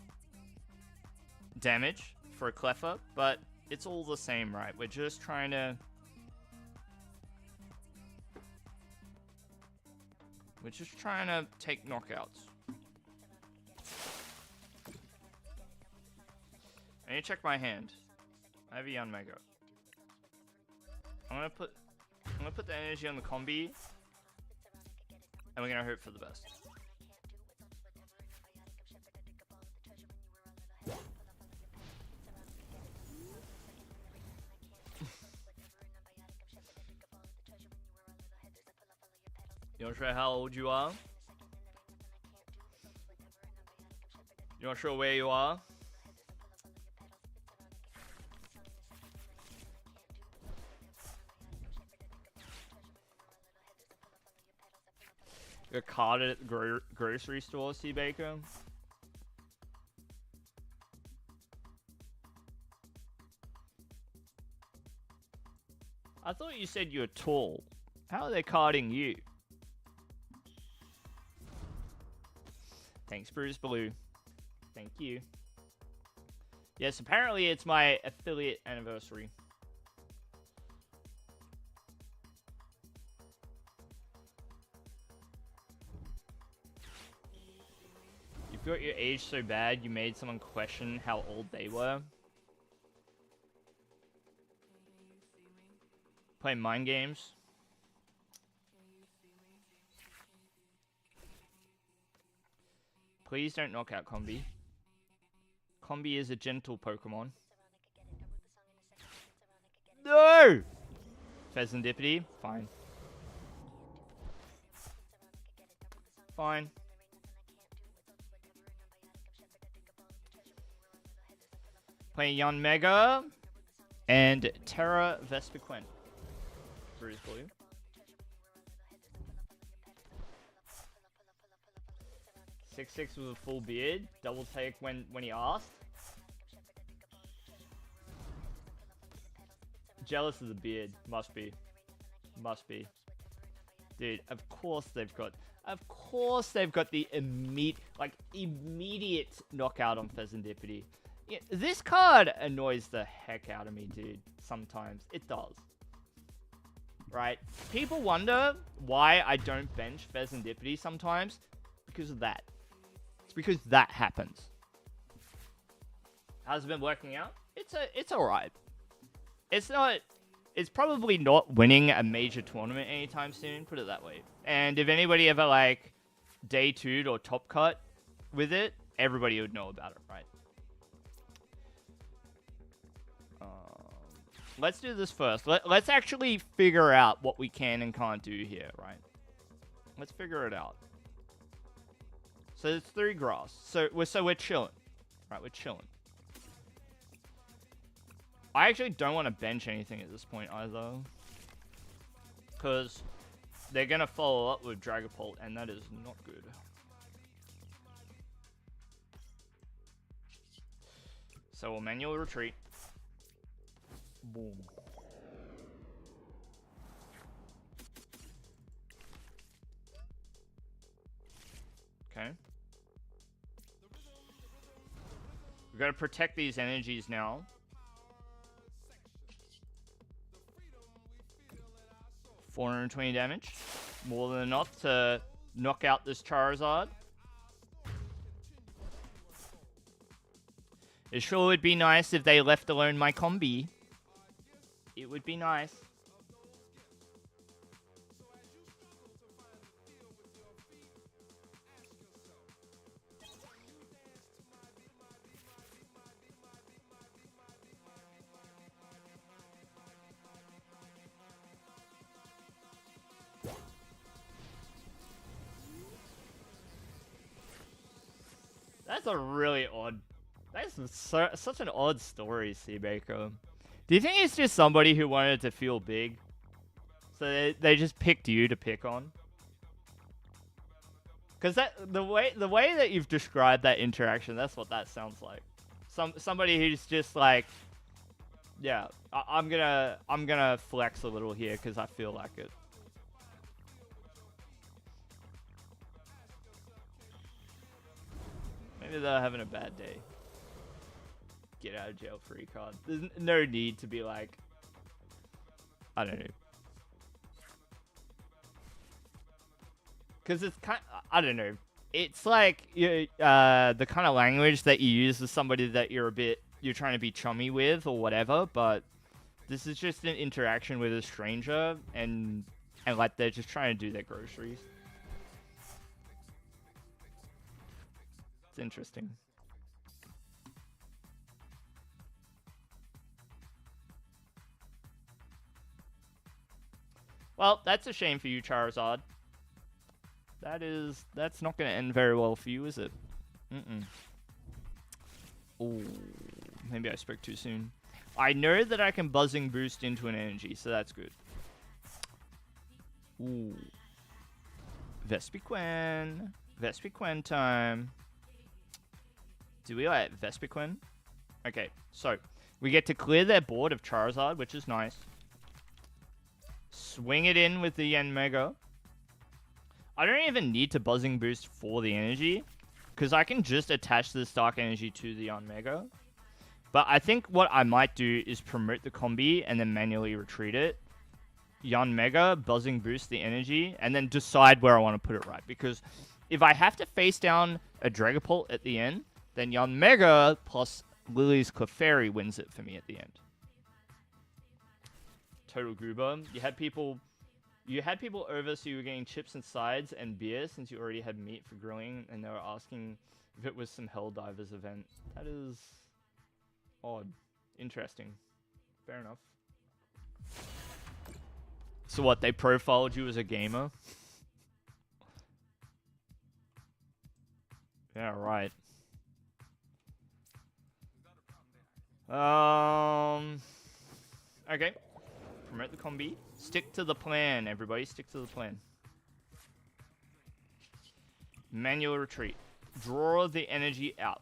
damage for a Cleffa, but it's all the same, right? We're just trying to... We're just trying to take knockouts. I need to check my hand. I have a Young Mega. I'm gonna put the energy on the combi, and we're gonna hope for the best. You're not sure how old you are? You're not sure where you are? You're caught at the grocery store, Seabaker? I thought you said you were tall. How are they carding you? Thanks, Bruce Blue. Thank you. Yes, apparently it's my affiliate anniversary. You've got your age so bad you made someone question how old they were. Playing mind games. Please don't knock out Combi. Combi is a gentle Pokemon. No! Pheasantipity, fine. Fine. Playing Young Mega and Terra Vespiquen. Bruise Blue. Six with a full beard. Double take when he asked. Jealous of the beard. Must be. Must be. Dude, of course they've got the immediate knockout on Pheasantipity. Yeah, this card annoys the heck out of me, dude. Sometimes. It does. Right? People wonder why I don't bench Pheasantipity sometimes. Because of that. It's because that happens. How's it been working out? It's alright. It's probably not winning a major tournament anytime soon, put it that way. And if anybody ever, like, day 2'd or top cut with it, everybody would know about it, right? Let's do this first. Let's actually figure out what we can and can't do here, right? Let's figure it out. So there's 3 grass. So we're chilling. Right, we're chilling. I actually don't want to bench anything at this point either. Because they're going to follow up with Dragapult, and that is not good. So we'll manual retreat. Boom. Okay. We've got to protect these energies now. $420 damage. More than enough to knock out this Charizard. It sure would be nice if they left alone my Combi. It would be nice. That's a really odd... That's such an odd story, Seabaker. Do you think it's just somebody who wanted to feel big? So they just picked you to pick on? Because the way that you've described that interaction, that's what that sounds like. Somebody who's just like, yeah, I'm gonna flex a little here because I feel like it. Maybe they're having a bad day. Get out of jail free card. There's no need to be like, I don't know. Because it's kind of, I don't know. It's like the kind of language that you use with somebody that you're trying to be chummy with or whatever, but this is just an interaction with a stranger and like they're just trying to do their groceries. It's interesting. Well, that's a shame for you, Charizard. That's not going to end very well for you, is it? Ooh, maybe I spoke too soon. I know that I can buzzing boost into an energy, so that's good. Ooh. Vespiquen. Vespiquen time. Do we like Vespiquen? Okay, so we get to clear their board of Charizard, which is nice. Swing it in with the Yen Mega. I don't even need to Buzzing Boost for the energy, because I can just attach this Dark Energy to the Yen Mega. But I think what I might do is promote the combi and then manually retreat it. Yen Mega, Buzzing Boost the energy, and then decide where I want to put it right. Because if I have to face down a Dragapult at the end, then Yen Mega plus Lily's Clefairy wins it for me at the end. Total goober. You had people over, so you were getting chips and sides and beer since you already had meat for grilling, and they were asking if it was some Helldivers event. That is odd. Interesting. Fair enough. So what, they profiled you as a gamer? Yeah, right. Okay. Promote the combi. Stick to the plan, everybody. Stick to the plan. Manual retreat. Draw the energy out.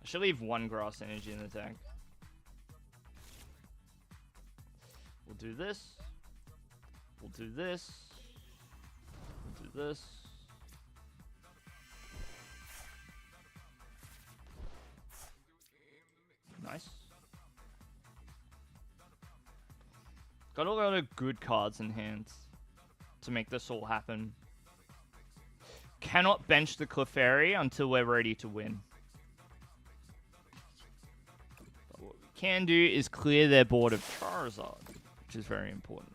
I should leave one grass energy in the tank. We'll do this. We'll do this. We'll do this. Nice. Got a lot of good cards in hand to make this all happen. Cannot bench the Clefairy until we're ready to win. But what we can do is clear their board of Charizard, which is very important.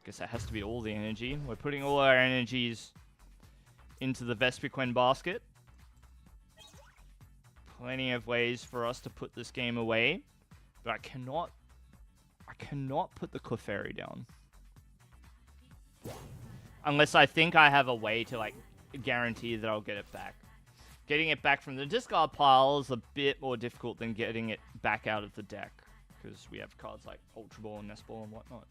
Guess that has to be all the energy. We're putting all our energies into the Vespiquen basket. Plenty of ways for us to put this game away, but I cannot put the Clefairy down. Unless I think I have a way to, like, guarantee that I'll get it back. Getting it back from the discard pile is a bit more difficult than getting it back out of the deck, because we have cards like Ultra Ball and Nest Ball and whatnot.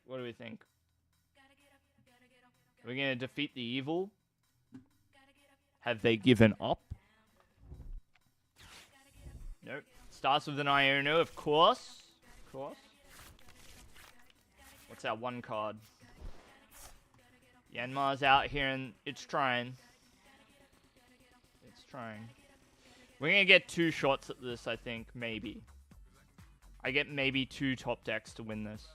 What do we think? Are we going to defeat the evil? Have they given up? Nope. Starts with an Iono, of course. Of course. What's our one card? Yanmar's out here and it's trying. It's trying. We're going to get 2 shots at this, I think. Maybe. I get maybe 2 top decks to win this.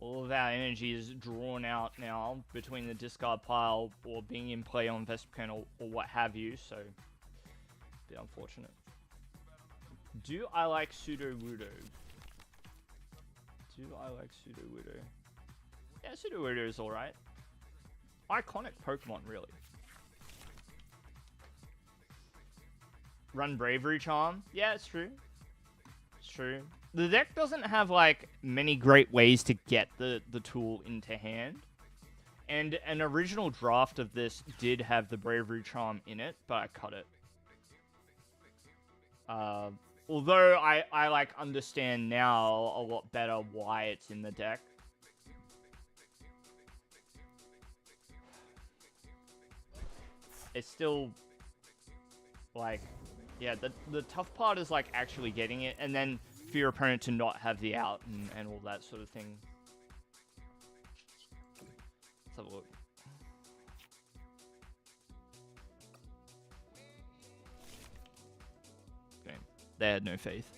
All of our energy is drawn out now between the discard pile or being in play on Vespiquen or what have you, so a bit unfortunate. Do I like Sudowoodo? Do I like Sudowoodo? Yeah, Sudowoodo is alright. Iconic Pokemon, really. Run Bravery Charm? Yeah, it's true. It's true. The deck doesn't have, like, many great ways to get the tool into hand. And an original draft of this did have the Bravery Charm in it, but I cut it. Although I like, understand now a lot better why it's in the deck. It's still, like, yeah, the tough part is, like, actually getting it, and then for your opponent to not have the out and all that sort of thing. Let's have a look. Okay. They had no faith.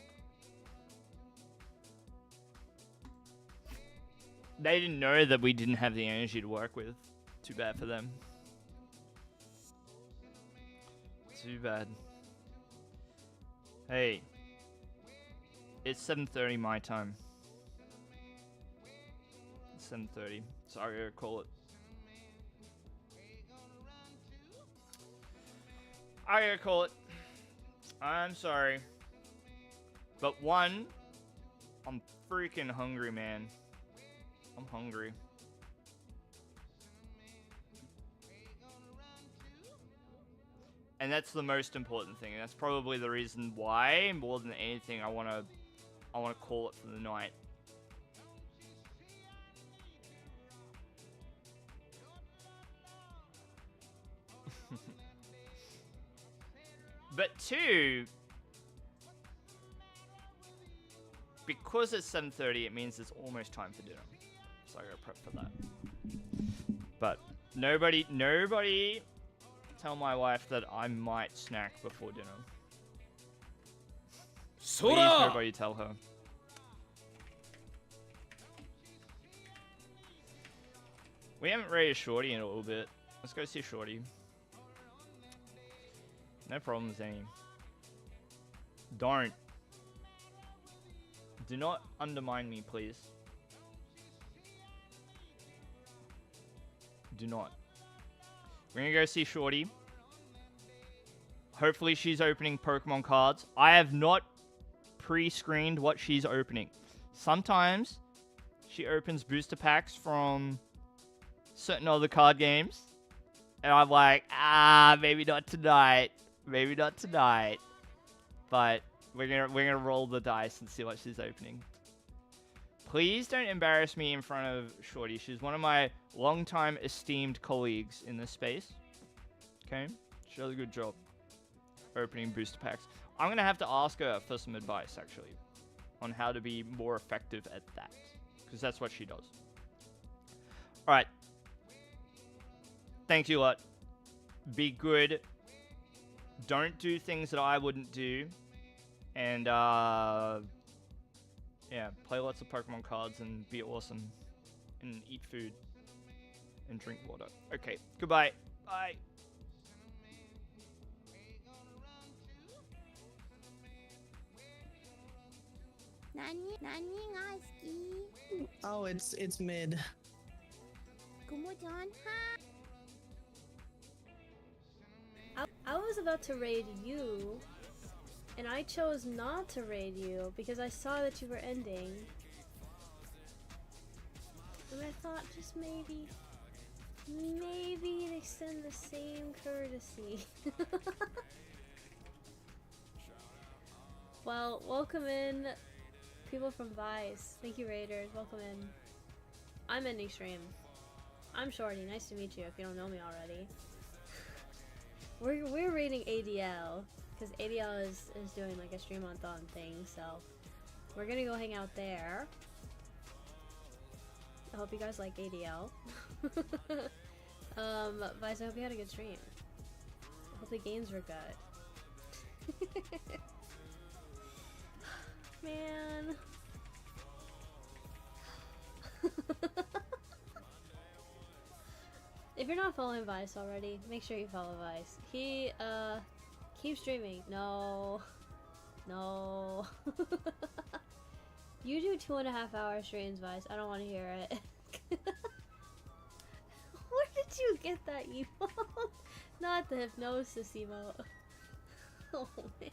They didn't know that we didn't have the energy to work with. Too bad for them. Too bad. Hey. It's 7:30 my time. It's 7:30. Sorry, I call it. I gotta call it. I'm sorry. But one, I'm freaking hungry, man. I'm hungry. And that's the most important thing. And that's probably the reason why, more than anything, I wanna call it for the night. But two, because it's 7:30, it means it's almost time for dinner. So I gotta prep for that. But nobody tell my wife that I might snack before dinner. Please, nobody tell her. We haven't raided Shorty in a little bit. Let's go see Shorty. No problems, any. Don't. Do not undermine me, please. Do not. We're gonna go see Shorty. Hopefully she's opening Pokemon cards. I have not pre-screened what she's opening. Sometimes she opens booster packs from certain other card games. And I'm like, maybe not tonight. Maybe not tonight. But we're gonna roll the dice and see what she's opening. Please don't embarrass me in front of Shorty. She's one of my longtime esteemed colleagues in this space. Okay? She does a good job opening booster packs. I'm gonna have to ask her for some advice, actually, on how to be more effective at that. Because that's what she does. Alright. Thank you lot. Be good. Don't do things that I wouldn't do. And, yeah, play lots of Pokemon cards and be awesome. And eat food. And drink water. Okay, goodbye. Bye. Oh, it's mid. I was about to raid you, and I chose not to raid you because I saw that you were ending. And I thought just maybe extend the same courtesy. Well, welcome in, people from Vice. Thank you, Raiders. Welcome in. I'm ending stream. I'm Shorty. Nice to meet you if you don't know me already. We're raiding ADL because ADL is doing like a stream-on-thon thing, so we're gonna go hang out there. I hope you guys like ADL. Vice, I hope you had a good stream. I hope the games were good. Man. If you're not following Vice already, make sure you follow Vice. He, keeps streaming. No. No. You do 2.5-hour streams, Vice. I don't want to hear it. Where did you get that emote? Not the hypnosis emote. Oh, man.